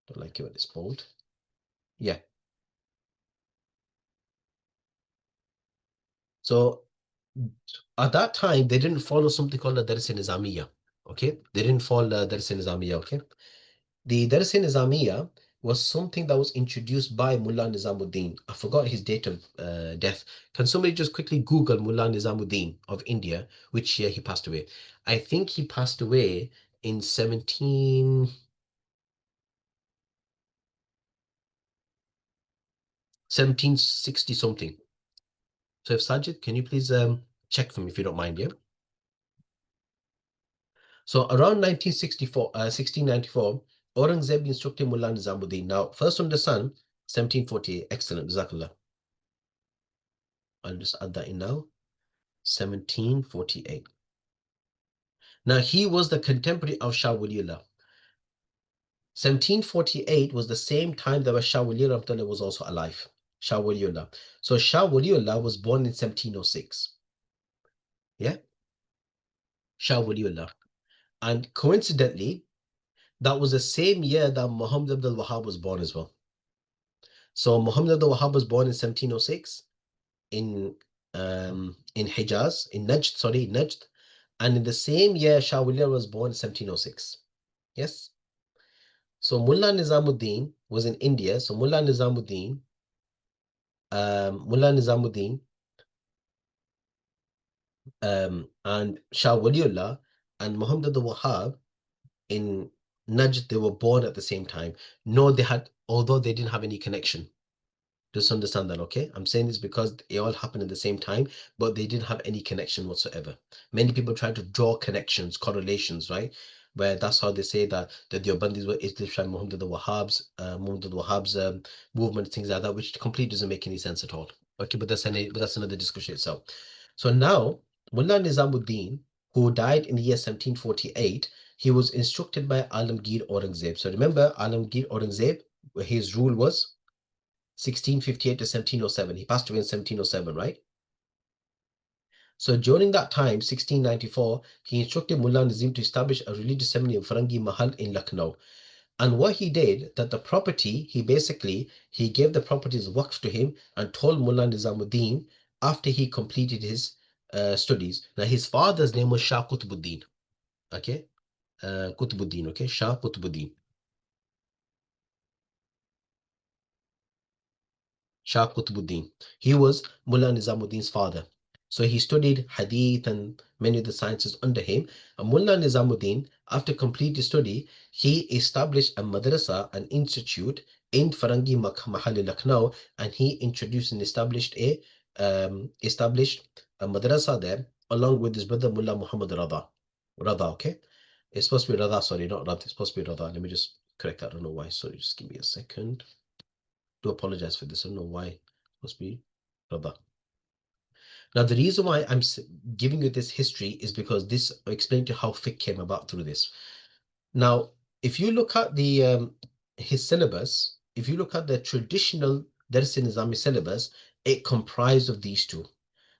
Don't like it when it's bold. Yeah. So at that time, they didn't follow something called the Darse-Nizami. Okay. They didn't follow the Darse-Nizami. Okay. The Darse-Nizami was something that was introduced by Mullah Nizamuddin. I forgot his date of death. Can somebody just quickly Google Mullah Nizamuddin of India, which year he passed away? I think he passed away in 1760 something. So if Sajid, can you please check for me if you don't mind, yeah? So around 1694, Aurangzeb instructed Mullah Nizamuddin. Now, first on the sun, 1748. Excellent, Jazakallah. I'll just add that in now. 1748. Now, he was the contemporary of Shah Waliullah. 1748 was the same time that Shah Waliullah was also alive. Shah Waliullah. So Shah Waliullah was born in 1706. Yeah? Shah Waliullah. And coincidentally, that was the same year that Muhammad Abdul Wahhab was born as well. So Muhammad Abdul Wahhab was born in 1706 in Hijaz, in Najd, and in the same year Shah Waliullah was born in 1706. Yes. So Mullah Nizamuddin was in India. So Mullah Nizamuddin and Shah Waliullah and Muhammad Abdul Wahhab in Najd, they were born at the same time. No, they had, although they didn't have any connection. Just understand that, okay? I'm saying this because it all happened at the same time, but they didn't have any connection whatsoever. Many people try to draw connections, correlations, right? Where that's how they say that the Deobandis were Islam and Muhammad al-Wahhab's movement, things like that, which completely doesn't make any sense at all. Okay, but that's another discussion itself. So now, Mullah Nizamuddin, who died in the year 1748, he was instructed by Alamgir Aurangzeb. So remember, Alamgir Aurangzeb, his rule was 1658 to 1707. He passed away in 1707, right? So during that time, 1694, he instructed Mullah Nazim to establish a religious seminary in Farangi Mahal in Lucknow. And what he did, that the property, he gave the properties waqf to him and told Mullah Nizamuddin after he completed his studies. Now his father's name was Shah Qutbuddin. Okay, Qutbuddin. Okay, Shah Qutbuddin. Shah Qutbuddin. He was Mullah Nizamuddin's father. So he studied hadith and many of the sciences under him. And Mullah Nizamuddin, after completing study, he established a madrasa, an institute in Farangi Mahal Lucknow, and he introduced and established a madrasa there along with his brother Mullah Muhammad Radha. Radha, okay? It's supposed to be Radha, sorry, not Radha, it's supposed to be Radha. Let me just correct that. I don't know why. Sorry, just give me a second. Do apologize for this. I don't know why it must be Radha. Now, the reason why I'm giving you this history is because this explains to you how fiqh came about through this. Now, if you look at the his syllabus, if you look at the traditional Darse-Nizami syllabus, it comprised of these two.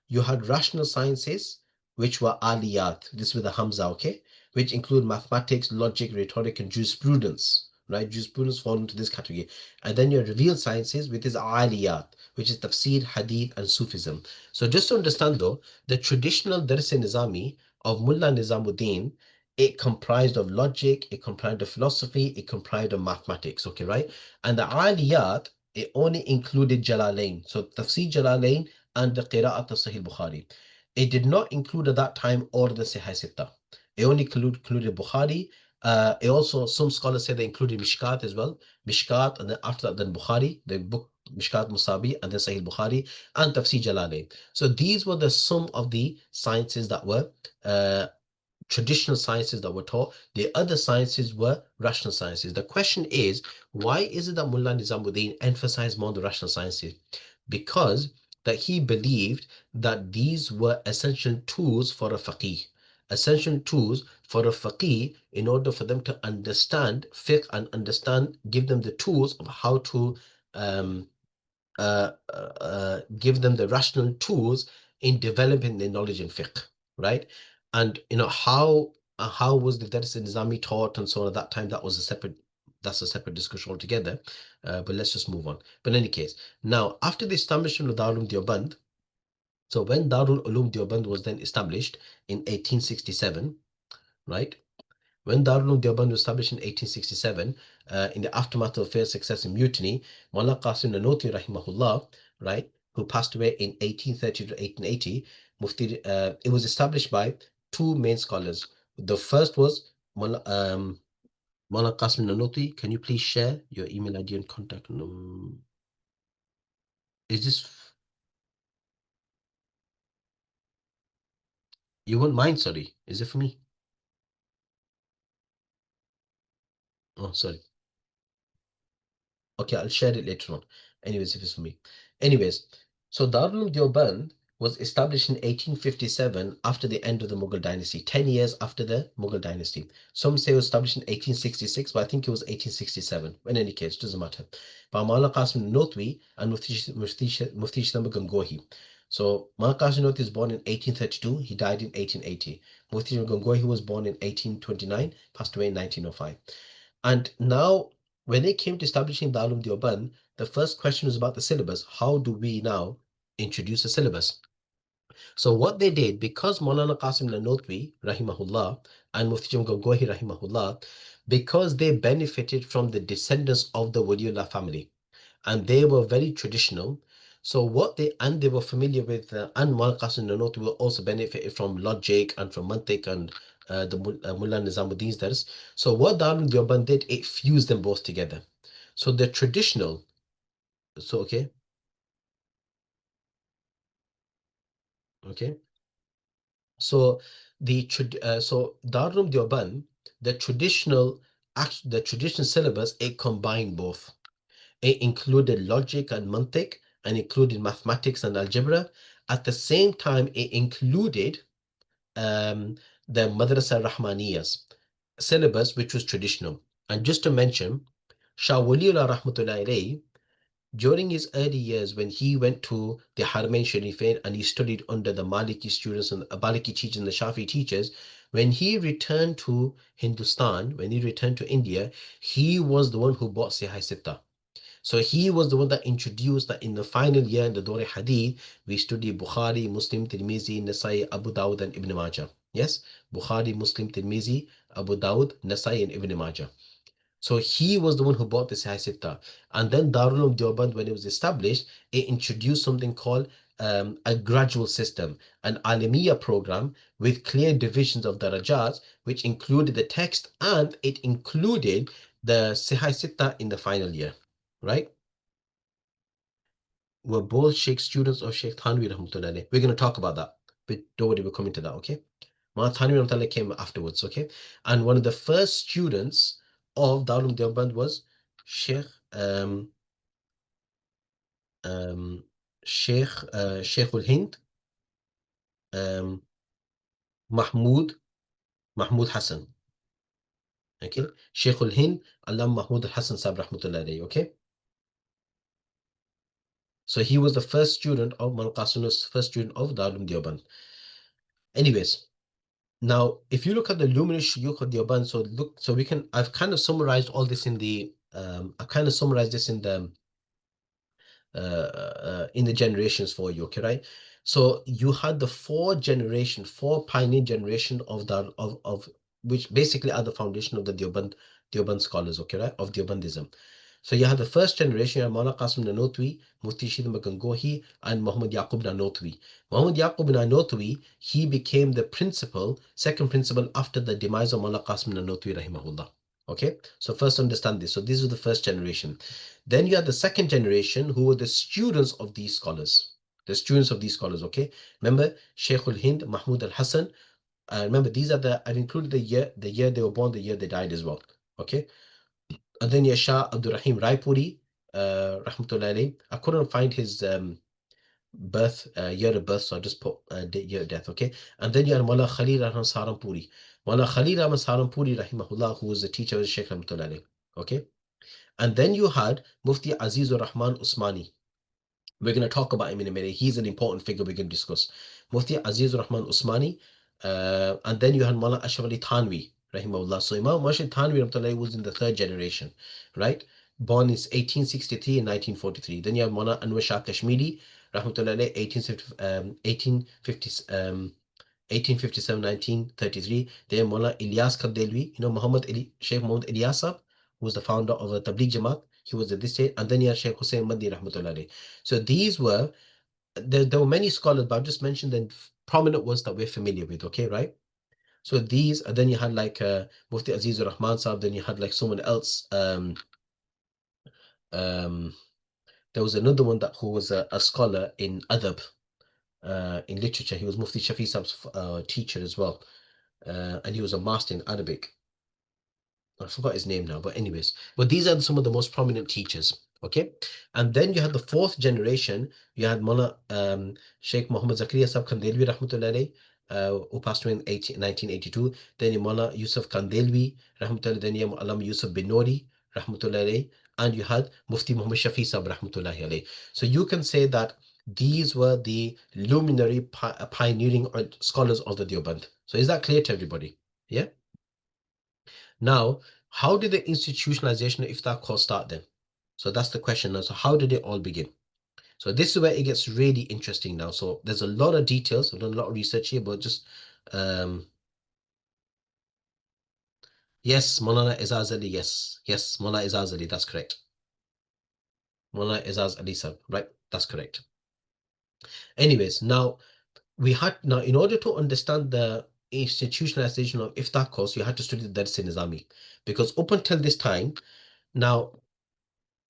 You had rational sciences, which were aliyat, this with the hamza, okay, which include mathematics, logic, rhetoric, and jurisprudence, right? Jurisprudence fall into this category. And then your revealed sciences, which is aliyat, which is tafsir, hadith, and Sufism. So just to understand though, the traditional Darse-Nizami of Mullah Nizamuddin, it comprised of logic, it comprised of philosophy, it comprised of mathematics, okay, right? And the aliyat, it only included Jalalain. So tafsir Jalalain and the qira'at of Sahih Bukhari. It did not include at that time or the Sahih Sitta. It only included Bukhari. It also, some scholars say they included Mishkat as well. Mishkat, and then after that, then Bukhari, the book Mishkat Musabi, and then Sahih Bukhari, and Tafsir Jalalain. So these were the some of the sciences that were traditional sciences that were taught. The other sciences were rational sciences. The question is, why is it that Mullah Nizamuddin emphasized more on the rational sciences? Because that he believed that these were essential tools for a faqih, essential tools for a faqih in order for them to understand fiqh and understand, give them the tools of how to give them the rational tools in developing their knowledge in fiqh, right? And you know how was the Darse-Nizami taught and so on at that time? That's a separate discussion altogether. But let's just move on. But in any case, now after the establishment of Darul-Uloom Deoband, so when Darul-Uloom Deoband was then established in 1867, right? When Darul-Uloom Deoband was established in 1867, in the aftermath of failed success in mutiny, Mawlana Qasim Nanoti rahimahullah, right, who passed away in 1830 to 1880, Mufti, it was established by two main scholars. The first was Mawlana Qasim Nanoti. Can you please share your email ID and contact number? Is this, you want mine? Sorry, is it for me? Oh, sorry. Okay, I'll share it later on. Anyways, if it's for me. Anyways, so Darul-Uloom Deoband was established in 1857 after the end of the Mughal dynasty, 10 years after the Mughal dynasty. Some say it was established in 1866, but I think it was 1867. In any case, doesn't matter. By Mawlana Qasim Notwi and Mufti Ghanghohi. So Mawlana Qasim Notwi was born in 1832. He died in 1880. Mufti Ghanghohi was born in 1829, passed away in 1905. And now, when they came to establishing Darul-Uloom Deoband, the first question was about the syllabus. How do we now introduce a syllabus? So what they did, because Maulana Qasim Nanotwi, rahimahullah, and Mufti Ghanghohi, rahimahullah, because they benefited from the descendants of the Waliullah family, and they were very traditional. So they were familiar with, and Maulana Qasim Nanotwi will also benefited from logic and from mantiq and the Mullah Nizamuddin's Dars. So what Darul-Uloom Deoband did, it fused them both together. So the traditional, so okay. So Darul-Uloom Deoband, the traditional syllabus, it combined both. It included logic and mantiq and included mathematics and algebra. At the same time, it included the Madrasa Rahmaniya's syllabus, which was traditional. And just to mention, Shah Waliullah rahmatullahi alayhi, during his early years, when he went to the Haramain Sharifain and he studied under the Maliki students and the Maliki teachers and the Shafi teachers, when he returned to Hindustan, when he returned to India, he was the one who bought Sahih Sitta. So he was the one that introduced that in the final year in the Dawr Hadith, we study Bukhari, Muslim, Tirmizi, Nasai, Abu Dawud, and Ibn Majah. Yes, Bukhari, Muslim, Tirmizi, Abu Dawud, Nasai, and Ibn Majah. So he was the one who bought this Sitta. And then Darul-Uloom Deoband, when it was established, it introduced something called a gradual system, an Alimiya program with clear divisions of darajats, which included the text and it included the Sitta in the final year, right? Were both Sheikh students of Sheikh Thanvi Rahmatullah. We're going to talk about that, but don't worry, we're coming to that, okay? Thanvi Rahmatullah came afterwards, okay? And one of the first students of Darul-Uloom Deoband was Sheikhul Hind, Mahmud Hassan. Okay, Sheikhul Hind, Allah Mahmud Hassan Sahib Rahmatullah, okay? So he was the first student of Mal Qasimi's first student of Darul-Uloom Deoband. Anyways, now if you look at the luminous shuyukh of Deoband, so we can, I've kind of summarized all this in the in the generations for you, okay, right? So you had the four pioneer generation of that of which basically are the foundation of the Deoband scholars, okay, right, of Deobandism. So you had the first generation, Maulana Qasim Nanotwi, Mufti Shid Magangohi, and Muhammad Yaqub Nanotwi. Muhammad Yaqub Nanotwi, he became the second principal after the demise of Maulana Qasim Nanotwi rahimahullah. Okay, so first understand this. So this is the first generation. Then you have the second generation who were the students of these scholars. Okay. Remember, Sheikhul Hind, Mahmud al-Hassan. Remember, these are I've included the year they were born, the year they died as well. Okay. And then Shah Abdul Rahim Raipuri, rahmatullahi alayhi. I couldn't find his year of birth, so I just put year of death. Okay. And then you have Mullah Khalil Rahman Sarampuri. Mullah Khalil Rahman Sarampuri, rahimahullah, who was the teacher of Sheikh rahmatullahi alayhi. Okay. And then you had Mufti Azizur Rahman Usmani. We're going to talk about him in a minute. He's an important figure we're going to discuss. Mufti Azizur Rahman Usmani. And then you had Mullah Ashraf Ali Thanvi, rahimahullah. So Imam Murshid Thanvi was in the third generation, right? Born in 1863 and 1943. Then you have Mullah Anwar Shah Kashmiri, rahmatullah, 1857, 1933. Then Mullah Ilyas Kandelwi, Sheikh Muhammad Ilyasa, who was the founder of a Tabligh Jamaat. He was at this stage. And then you have Sheikh Hussain Madni, rahmatullah. So these were, there were many scholars, but I've just mentioned the prominent ones that we're familiar with, okay, right? So these, and then you had like Mufti Azizur Rahman Sahib, then you had like someone else. There was another one who was a scholar in adab, in literature. He was Mufti Shafi Sahib's teacher as well. And he was a master in Arabic. I forgot his name now, but anyways. But these are some of the most prominent teachers, okay? And then you had the fourth generation. You had Mullah Sheikh Muhammad Zakaria Sahib Kandelwi, rahmatullahi, who passed away in 1982. Then you Mullah Yusuf Kandelwi, rahmatullahi. Then you Alam Yusuf Binori, rahmatullahi. And you had Mufti Muhammad Shafi Sahib, rahmatullahi. So you can say that these were the luminary pioneering scholars of the Deoband. So is that clear to everybody? Yeah? Now, how did the institutionalization of Iftā course start then? So that's the question now. So how did it all begin? So this is where it gets really interesting now. So there's a lot of details. I've done a lot of research here, but just yes, Maulana Izaz Ali, yes, Maulana Izaz Ali, that's correct. Maulana Izaz Ali Sahib, right? That's correct. Anyways, now in order to understand the institutionalization of Iftā course, you had to study the Darse-Nizami, because up until this time, now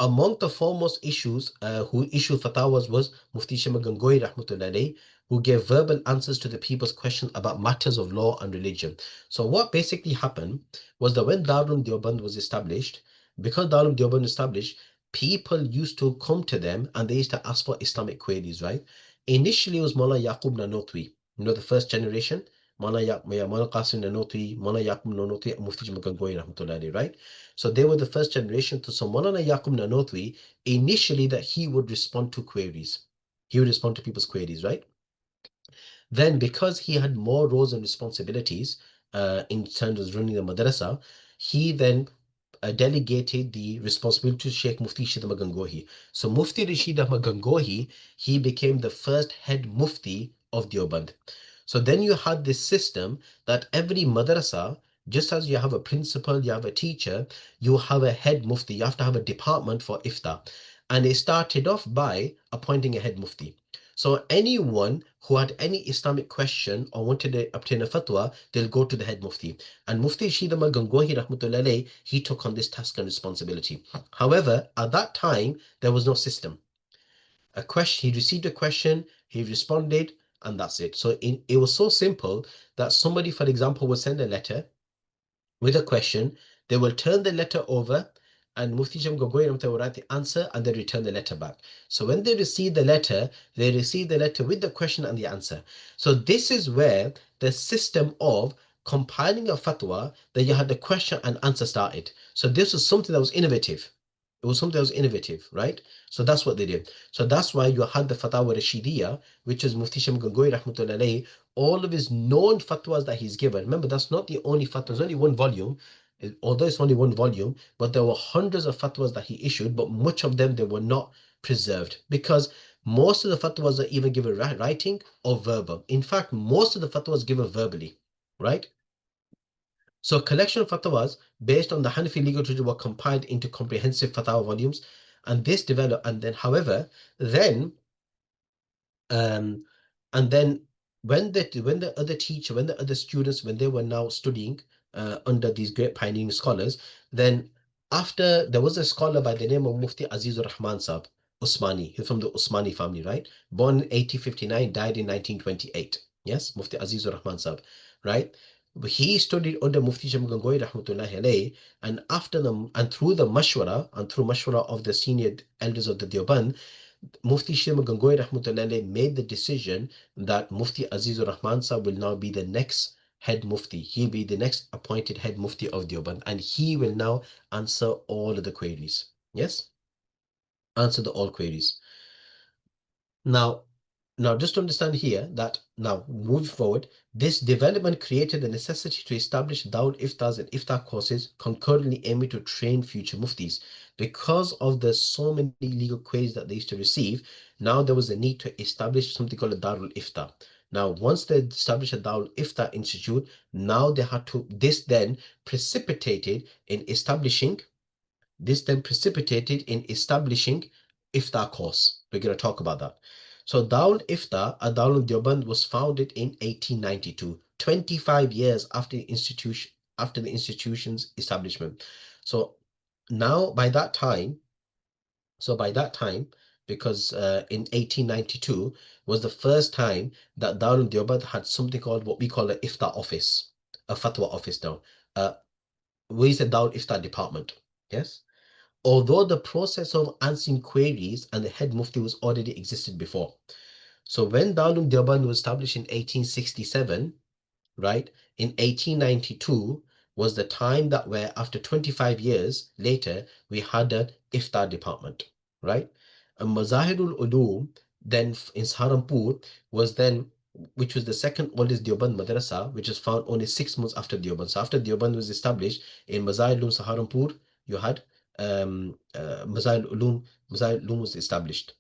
among the foremost issues who issued fatwas was Mufti Shima Gangohi rahmatullahi, who gave verbal answers to the people's questions about matters of law and religion. So what basically happened was that when Darul-Uloom Deoband was established, because Darul-Uloom Deoband was established, people used to come to them and they used to ask for Islamic queries, right? Initially it was Mullah Yaqub Nanotwi, the first generation, Maulana Qasim Nanotwi, Maulana Yaqub Nanotwi, Mufti Gangohi rahmatullahi, right? So they were the first generation. So Maulana Yaqub Nanotwi, initially that he would respond to queries. He would respond to people's queries, right? Then because he had more roles and responsibilities in terms of running the madrasa, he then delegated the responsibility to Sheikh Mufti Rashid Ahmad Gangohi. So Mufti Rashid Ahmad Gangohi, he became the first head Mufti of Deoband. So then you had this system that every madrasa, just as you have a principal, you have a teacher, you have a head Mufti, you have to have a department for Ifta. And it started off by appointing a head Mufti. So anyone who had any Islamic question or wanted to obtain a fatwa, they'll go to the head Mufti. And Mufti Rashid Ahmad Gangohi rahmatullahi, he took on this task and responsibility. However, at that time, there was no system. He received a question, he responded, and that's it. So it was so simple that somebody, for example, will send a letter with a question, they will turn the letter over, and Mufti Sham Gangohi will write the answer and then return the letter back. So when they receive the letter with the question and the answer. So this is where the system of compiling a fatwa, that you had the question and answer started. So this was something that was innovative. It was something that was innovative, right? So that's what they did. So that's why you had the Fatāwā Rashidiyya, which is Mufti Sham Gangohi rahmatullahi, all of his known fatwas that he's given. Remember, that's not the only fatwa, it's only one volume. Although it's only one volume, but there were hundreds of fatwas that he issued, but much of them, they were not preserved because most of the fatwas are either given writing or verbal. In fact, most of the fatwas given verbally, right? So a collection of fatwas based on the Hanafi legal tradition were compiled into comprehensive fatwa volumes, and this developed. And then, however, then and then when the other students, when they were now studying under these great pioneering scholars, then after there was a scholar by the name of Mufti Azizur Rahman Sahib Usmani. He's from the Usmani family, right? Born in 1859, died in 1928. Yes, Mufti Azizur Rahman Sahib, right? He studied under Mufti Sham Gangohi rahmatullahi alayhi, and after them and through mashwara of the senior elders of the Deoband, Mufti Sham Gangohi rahmatullahi made the decision that Mufti Azizur Rahman Sahib will now be the next head Mufti. He'll be the next appointed head Mufti of Deoband, and he will now answer all of the queries. Yes? Answer all queries. Now, just to understand here that now moving forward, this development created the necessity to establish Darul-Iftas and Ifta courses, concurrently aiming to train future muftis. Because of the so many legal queries that they used to receive, now there was a need to establish something called a Darul-Ifta. Now, once they established a Darul-Ifta institute, now they had to, this then precipitated in establishing Ifta course. We're going to talk about that. So Darul-Ifta, Darul-Uloom Deoband, was founded in 1892, 25 years after the institution's establishment. So now by that time, because in 1892 was the first time that Darul-Uloom Deoband had something called what we call an Ifta office, a fatwa office now. We said Darul-Ifta department. Yes. Although the process of answering queries and the head mufti was already existed before. So when Darul-Uloom Deoband was established in 1867, right, in 1892 was the time that where after 25 years later, we had an Ifta department, right? And Ďār-ul-Uloom then in Saharanpur was then, which was the second oldest Deoband madrasa, which was found only 6 months after Deoband. So after Deoband was established in Ďār-ul-Uloom Saharanpur, you had Ďār-ul-Uloom was established.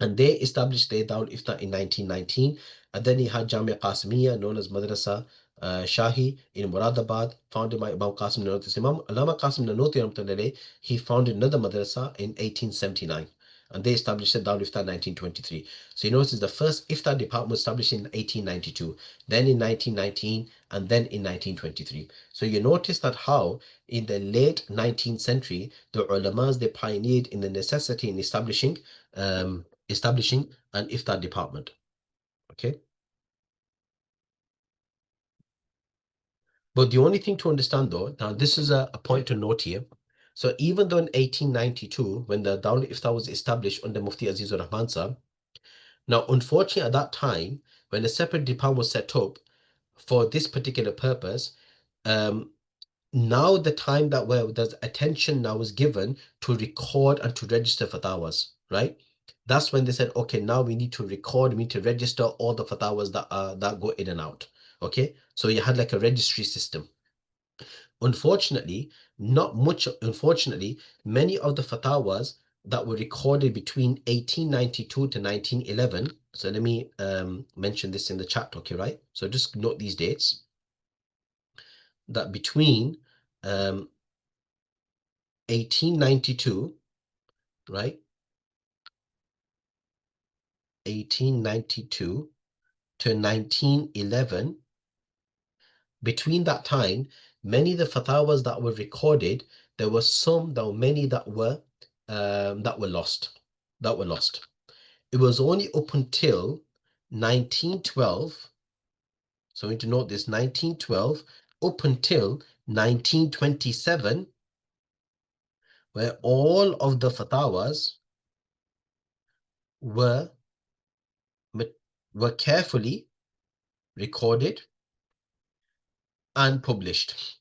And they established their Darul-Ifta in 1919. And then he had Jamia Qasimiyya, known as Madrasa Shahi in Moradabad, founded by Imam Qasim Nanotwi. Imam Allama Qasim Nanotwi, he founded another madrasa in 1879. And they established the Darul-Ifta in 1923. So you notice the first Ifta department was established in 1892, then in 1919, and then in 1923. So you notice that how in the late 19th century, the ulamas, they pioneered in the necessity in establishing an Ifta department. Okay. But the only thing to understand though, now this is a point to note here. So even though in 1892, when the Darul-Ifta was established under Mufti Azizur Rahman Sahib, now unfortunately at that time, when a separate department was set up, for this particular purpose, now the time that where there's attention now is given to record and to register fatawas, right? That's when they said, okay, now we need to record, we need to register all the fatawas that go in and out. Okay, so you had like a registry system. Unfortunately, many of the fatawas that were recorded between 1892 to 1911. So let me mention this in the chat, okay, right? So just note these dates. That between 1892, right? 1892 to 1911, between that time, many of the fatawas that were recorded, there were many that were lost. It was only up until 1912. So we need to note this: 1912 up until 1927, where all of the fatawas were carefully recorded and published.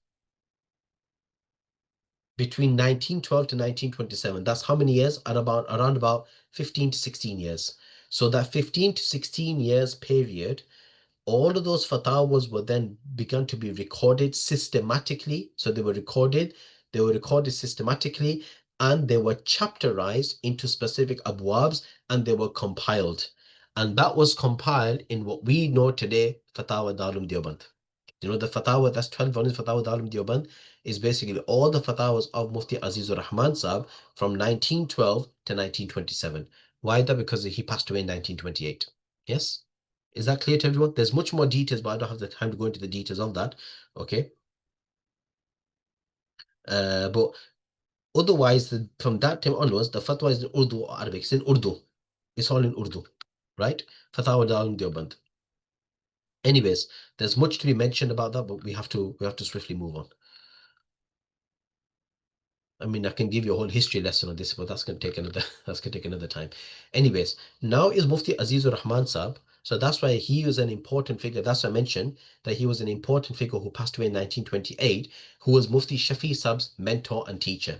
Between 1912 to 1927, that's how many years? Around about 15 to 16 years. So that 15 to 16 years period, all of those fatawas were then begun to be recorded systematically. So they were recorded systematically, and they were chapterized into specific abwabs, and they were compiled. And that was compiled in what we know today, Fatwa Darul-Uloom Deoband. You know, the fatwa, that's 12 volumes, Fatwa Darul-Uloom Deoband, is basically all the fatawas of Mufti Azizur Rahman Sahib from 1912 to 1927. Why that? Because he passed away in 1928. Yes? Is that clear to everyone? There's much more details, but I don't have the time to go into the details of that. Okay. But otherwise, from that time onwards, the fatwa is in Urdu or Arabic. It's in Urdu. It's all in Urdu, right? Fatwa Darul-Uloom Deoband. Anyways, there's much to be mentioned about that, but we have to swiftly move on. I mean, I can give you a whole history lesson on this, but that's going to take another time. Anyways, now is Mufti Azizur Rahman Sahib. So that's why he was an important figure. That's why I mentioned that he was an important figure who passed away in 1928, who was Mufti Shafi Sahib's mentor and teacher.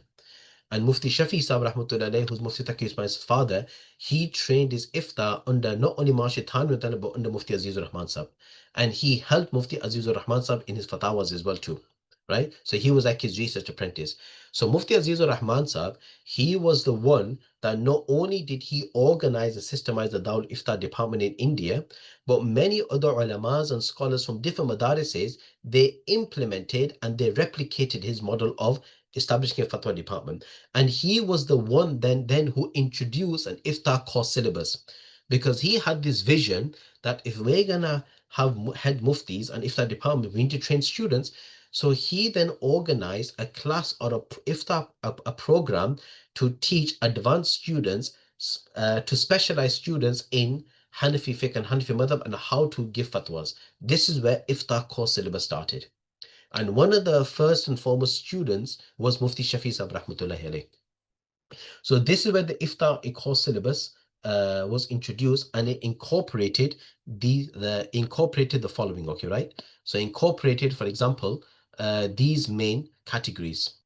And Mufti Shafi Sahib Rahmatullah Alayhi, who's Mufti Taqi Usman's father, he trained his Iftā under not only Marshid Thanwi, but under Mufti Azizur Rahman Sahib. And he helped Mufti Azizur Rahman Sahib in his fatawas as well too. Right? So he was like his research apprentice. So Mufti Azizur Rahman Sahib, he was the one that not only did he organize and systemize the Dawul Iftā department in India, but many other ulamas and scholars from different madarises, they implemented and they replicated his model of establishing a fatwa department. And he was the one then who introduced an Iftā core syllabus, because he had this vision that if we're gonna have head muftis and Iftā department, we need to train students. So he then organized a class or a program to teach advanced students, to specialize students in Hanafi fiqh and Hanafi madhab and how to give fatwas. This is where Iftā core syllabus started. And one of the first and foremost students was Mufti Shafi Sahib Rahmatullahi Alayh. So this is where the Iftā core syllabus was introduced, and it incorporated the following, okay, right? So incorporated, for example, these main categories.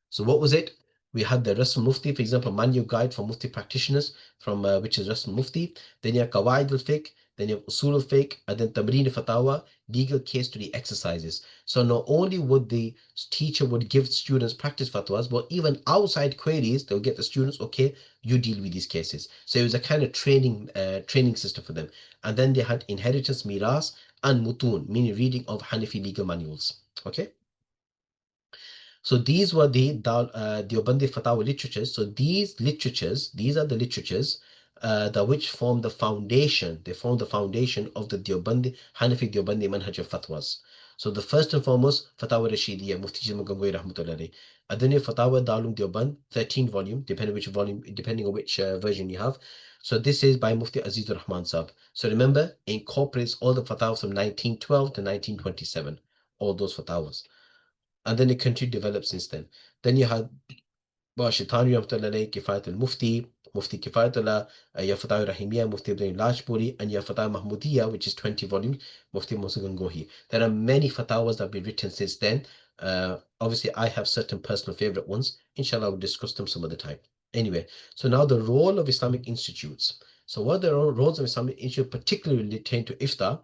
So what was it? We had the Rasm Mufti, for example, manual guide for Mufti practitioners, from which is Rasm Mufti. Then you have Qawaid al-Fiqh, then you have Usul al-Fiqh, and then Tamreen al-Fatawa, legal case study exercises. So not only would the teacher would give students practice fatwas, but even outside queries, they'll get the students, okay, you deal with these cases. So it was a kind of training system for them. And then they had inheritance, miras, and mutun, meaning reading of Hanafi legal manuals. Okay. So these were the Deobandi Fatawa literatures. So these are the literatures that which form the foundation. They form the foundation of the Hanafi Deobandi manhaj of fatwas. So the first and foremost, Fatawa Rashidiyya, Mufti Jim Gangohi Rahmatullahi Alayhi. And then Fatawa Darul-Uloom Deoband, 13 volume, depending on which version you have. So this is by Mufti Azizur Rahman Sahib. So remember, it incorporates all the fatawas from 1912 to 1927, all those fatawas. And then it continued to develop since then. Then you had Marshid Thanwi Rahmatullahi Alayhi, Kifayat al-Mufti, Mufti 𝗀𝗵𝗺𝗺𝗃𝗧, Ya Fatāwā Rahimiyya, Mufti 𝗪𝗚𝗺𝗺𝗺 and Ya Fatāwā Mahmudiyya, which is 20 volumes, Mufti Musa-Gangohi. There are many fatwas that have been written since then. Obviously, I have certain personal favorite ones. Inshallah, we'll discuss them some other time. Anyway, so now the role of Islamic institutes. So what are the roles of Islamic institutes, particularly relating to Iftā?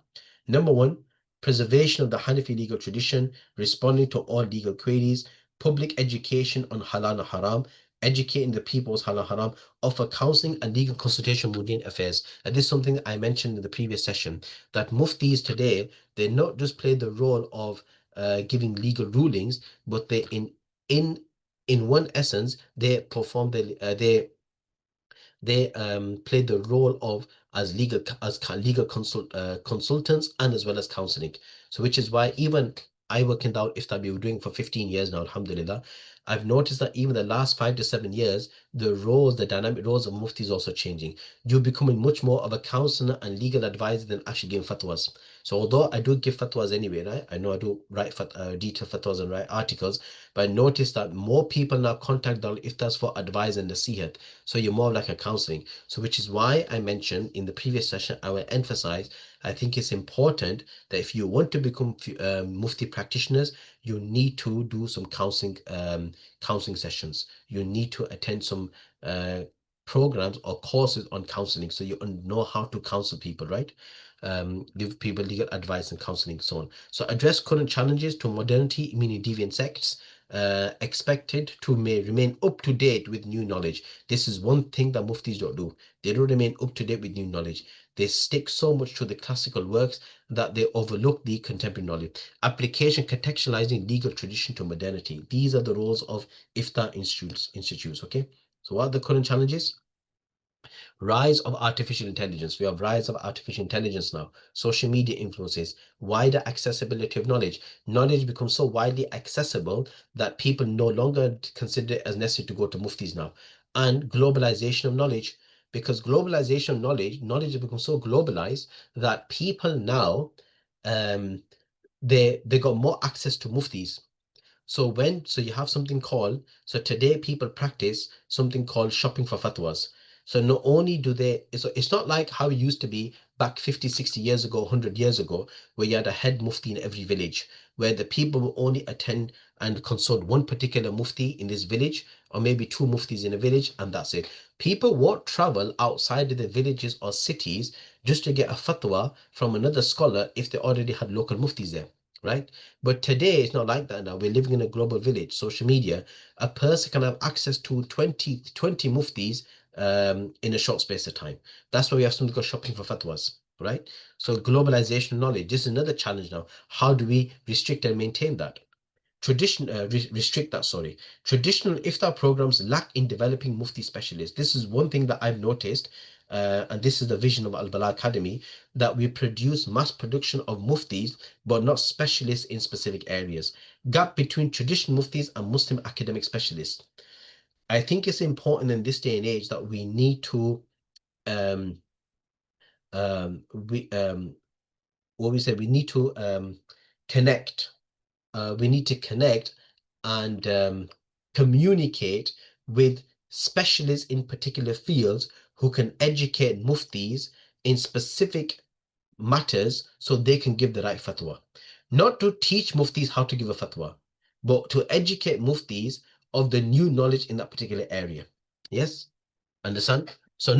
Number one, preservation of the Hanafi legal tradition, responding to all legal queries, public education on halal and haram, educating the people's halal and haram, offer counseling and legal consultation within affairs. And this is something I mentioned in the previous session, that muftis today, they not just play the role of giving legal rulings, but they in one essence, they perform they play the role of as legal consultants and as well as counseling. So which is why even I work in Dār-ul-Iftā, we were doing for 15 years now, alhamdulillah. I've noticed that even the last 5 to 7 years, the dynamic roles of mufti is also changing. You're becoming much more of a counselor and legal advisor than actually giving fatwas. So although I do give fatwas anyway, right? I know I do write detailed fatwas and write articles, but I noticed that more people now contact Dār-ul-Iftās for advice and nasihat. So you're more like a counseling. So which is why I mentioned in the previous session, I will emphasize, I think it's important that if you want to become mufti practitioners, you need to do some counseling sessions. You need to attend some programs or courses on counseling, so you know how to counsel people, right? Give people legal advice and counseling, so on. So address current challenges to modernity, meaning deviant sects, expected to remain up to date with new knowledge. This is one thing that muftis don't do. They don't remain up to date with new knowledge. They stick so much to the classical works that they overlook the contemporary knowledge. Application, contextualizing legal tradition to modernity. These are the roles of Iftā institutes. Okay, so what are the current challenges? Rise of artificial intelligence. We have rise of artificial intelligence now. Social media influences, wider accessibility of knowledge. Knowledge becomes so widely accessible that people no longer consider it as necessary to go to muftis now. And globalization of knowledge, because globalization of knowledge has become so globalized that people now, they got more access to muftis. So you have something called, so today people practice something called shopping for fatwas. So not only do they, so it's not like how it used to be back 50, 60 years ago, 100 years ago, where you had a head mufti in every village, where the people will only attend and consult one particular mufti in this village, or maybe 2 muftis in a village, and that's it. People won't travel outside of the villages or cities just to get a fatwa from another scholar if they already had local muftis there. Right? But today it's not like that now. We're living in a global village, social media. A person can have access to 20 muftis in a short space of time. That's why we have something called shopping for fatwas, right? So globalization of knowledge, this is another challenge now. How do we restrict and maintain that? Restrict that, sorry. Traditional Iftā programs lack in developing mufti specialists. This is one thing that I've noticed, and this is the vision of Balagh Academy, that we produce mass production of muftis, but not specialists in specific areas. Gap between traditional muftis and Muslim academic specialists. I think it's important in this day and age that we need to, we need to connect. We need to connect and communicate with specialists in particular fields who can educate muftis in specific matters so they can give the right fatwa. Not to teach muftis how to give a fatwa, but to educate muftis of the new knowledge in that particular area. Yes? Understand? So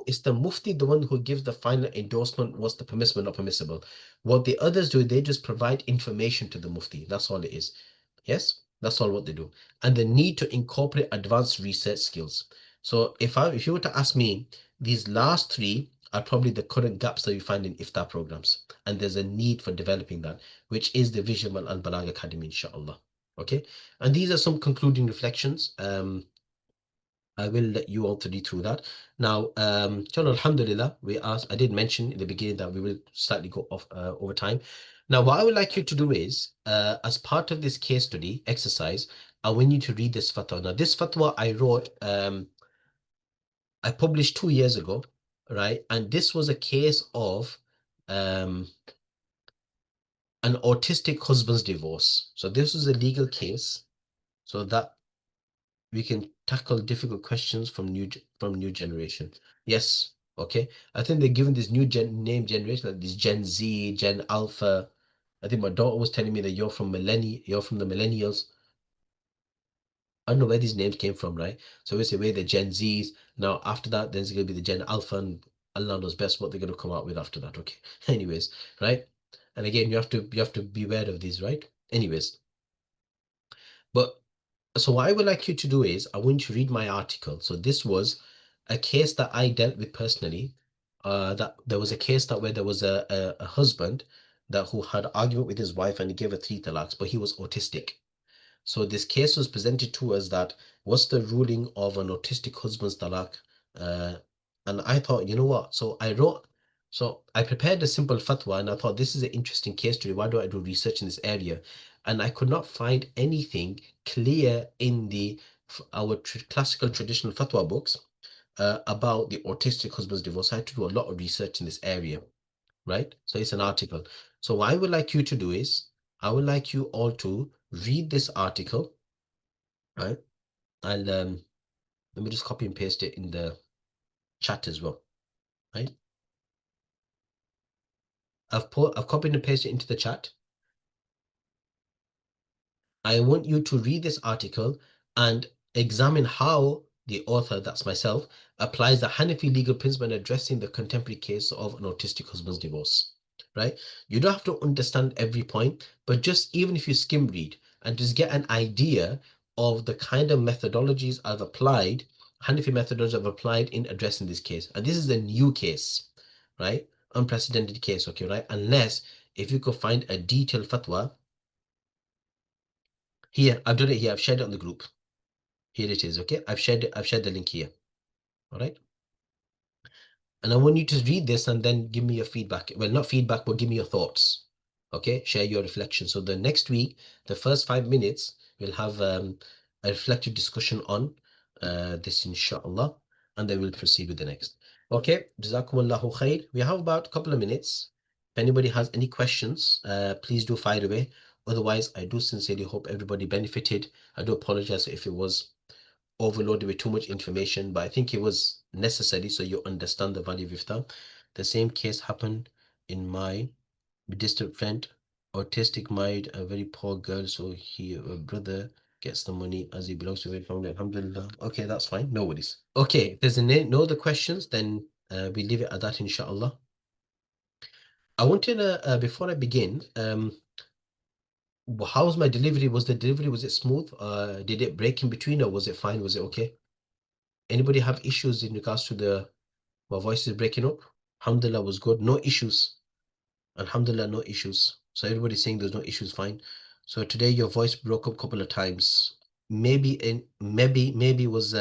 it's the mufti, the one who gives the final endorsement, what's the permissible, not permissible. What the others do, they just provide information to the mufti. That's all it is. Yes, that's all what they do. And the need to incorporate advanced research skills. So if you were to ask me, these last 3 are probably the current gaps that you find in Iftā programs. And there's a need for developing that, which is the vision of Balagh Academy, inshallah. Okay. And these are some concluding reflections. I will let you all to read through that. Now, alhamdulillah, I did mention in the beginning that we will slightly go off over time. Now, what I would like you to do is, as part of this case study exercise, I want you to read this fatwa. Now, this fatwa I wrote, I published 2 years ago, right? And this was a case of an autistic husband's divorce. So this was a legal case, so that we can tackle difficult questions from new generation. Yes, okay. I think they're given this new name generation, like this Gen Z, Gen Alpha. I think my daughter was telling me that you're from the millennials. I don't know where these names came from, right? So we say we're the Gen Zs. Now after that, then it's gonna be the Gen Alpha, and Allah knows best what they're gonna come out with after that. Okay. Anyways, right? And again, you have to be aware of these, right? Anyways, but so what I would like you to do is I want you to read my article. So this was a case that I dealt with personally. That there was a case that where there was a husband who had an argument with his wife and he gave her 3 talaqs, but he was autistic. So this case was presented to us that what's the ruling of an autistic husband's talaq? And I thought, you know what? So I prepared a simple fatwa, and I thought this is an interesting case study. Why do I do research in this area? And I could not find anything clear in our classical traditional fatwa books about the autistic husband's divorce. I had to do a lot of research in this area, right? So it's an article. So what I would like you to do is I would like you all to read this article, right? And let me just copy and paste it in the chat as well, right? I've copied and pasted it into the chat. I want you to read this article and examine how the author, that's myself, applies the Hanafi legal principle in addressing the contemporary case of an autistic husband's divorce, right? You don't have to understand every point, but just even if you skim read and just get an idea of the kind of methodologies I've applied, Hanafi methodologies I've applied in addressing this case. And this is a new case, right? Unprecedented case, okay, right? Unless if you could find a detailed fatwa. Here, I've done it here. I've shared it on the group. Here it is, okay? I've shared the link here, all right? And I want you to read this and then give me your feedback. Well, not feedback, but give me your thoughts, okay? Share your reflection. So the next week, the first 5 minutes, we'll have a reflective discussion on this, inshallah, and then we'll proceed with the next. Okay, Jazakumullahu khair. We have about a couple of minutes. If anybody has any questions, please do fire away. Otherwise, I do sincerely hope everybody benefited. I do apologize if it was overloaded with too much information, but I think it was necessary so you understand the value of Iftā. The same case happened in my distant friend, autistic, married a very poor girl, so her brother gets the money as he belongs to a family. Alhamdulillah. Okay, that's fine. No worries. Okay, if there's no other questions, then we leave it at that, inshallah. I wanted to, before I begin, how's my delivery? Was it smooth? Did it break in between, or was it fine? Was it okay? Anybody have issues in regards to my voice is breaking up? Alhamdulillah was good. No issues. Alhamdulillah, no issues. So everybody's saying there's no issues, fine. So today your voice broke up a couple of times. Maybe it was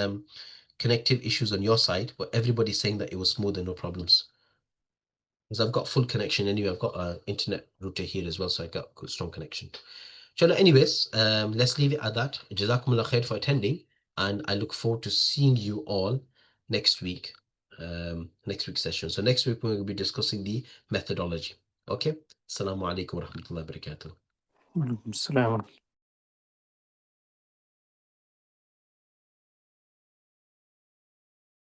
connective issues on your side, but everybody's saying that it was smooth and no problems. Because I've got full connection anyway. I've got an internet router here as well, so I got good, strong connection. So anyways, let's leave it at that. Jazakumullah khair for attending, and I look forward to seeing you all next week. Next week's session. So next week we'll be discussing the methodology. Okay. Assalamu alaikum wa rahmatullahi wa barakatuh. Wa alaikum assalam.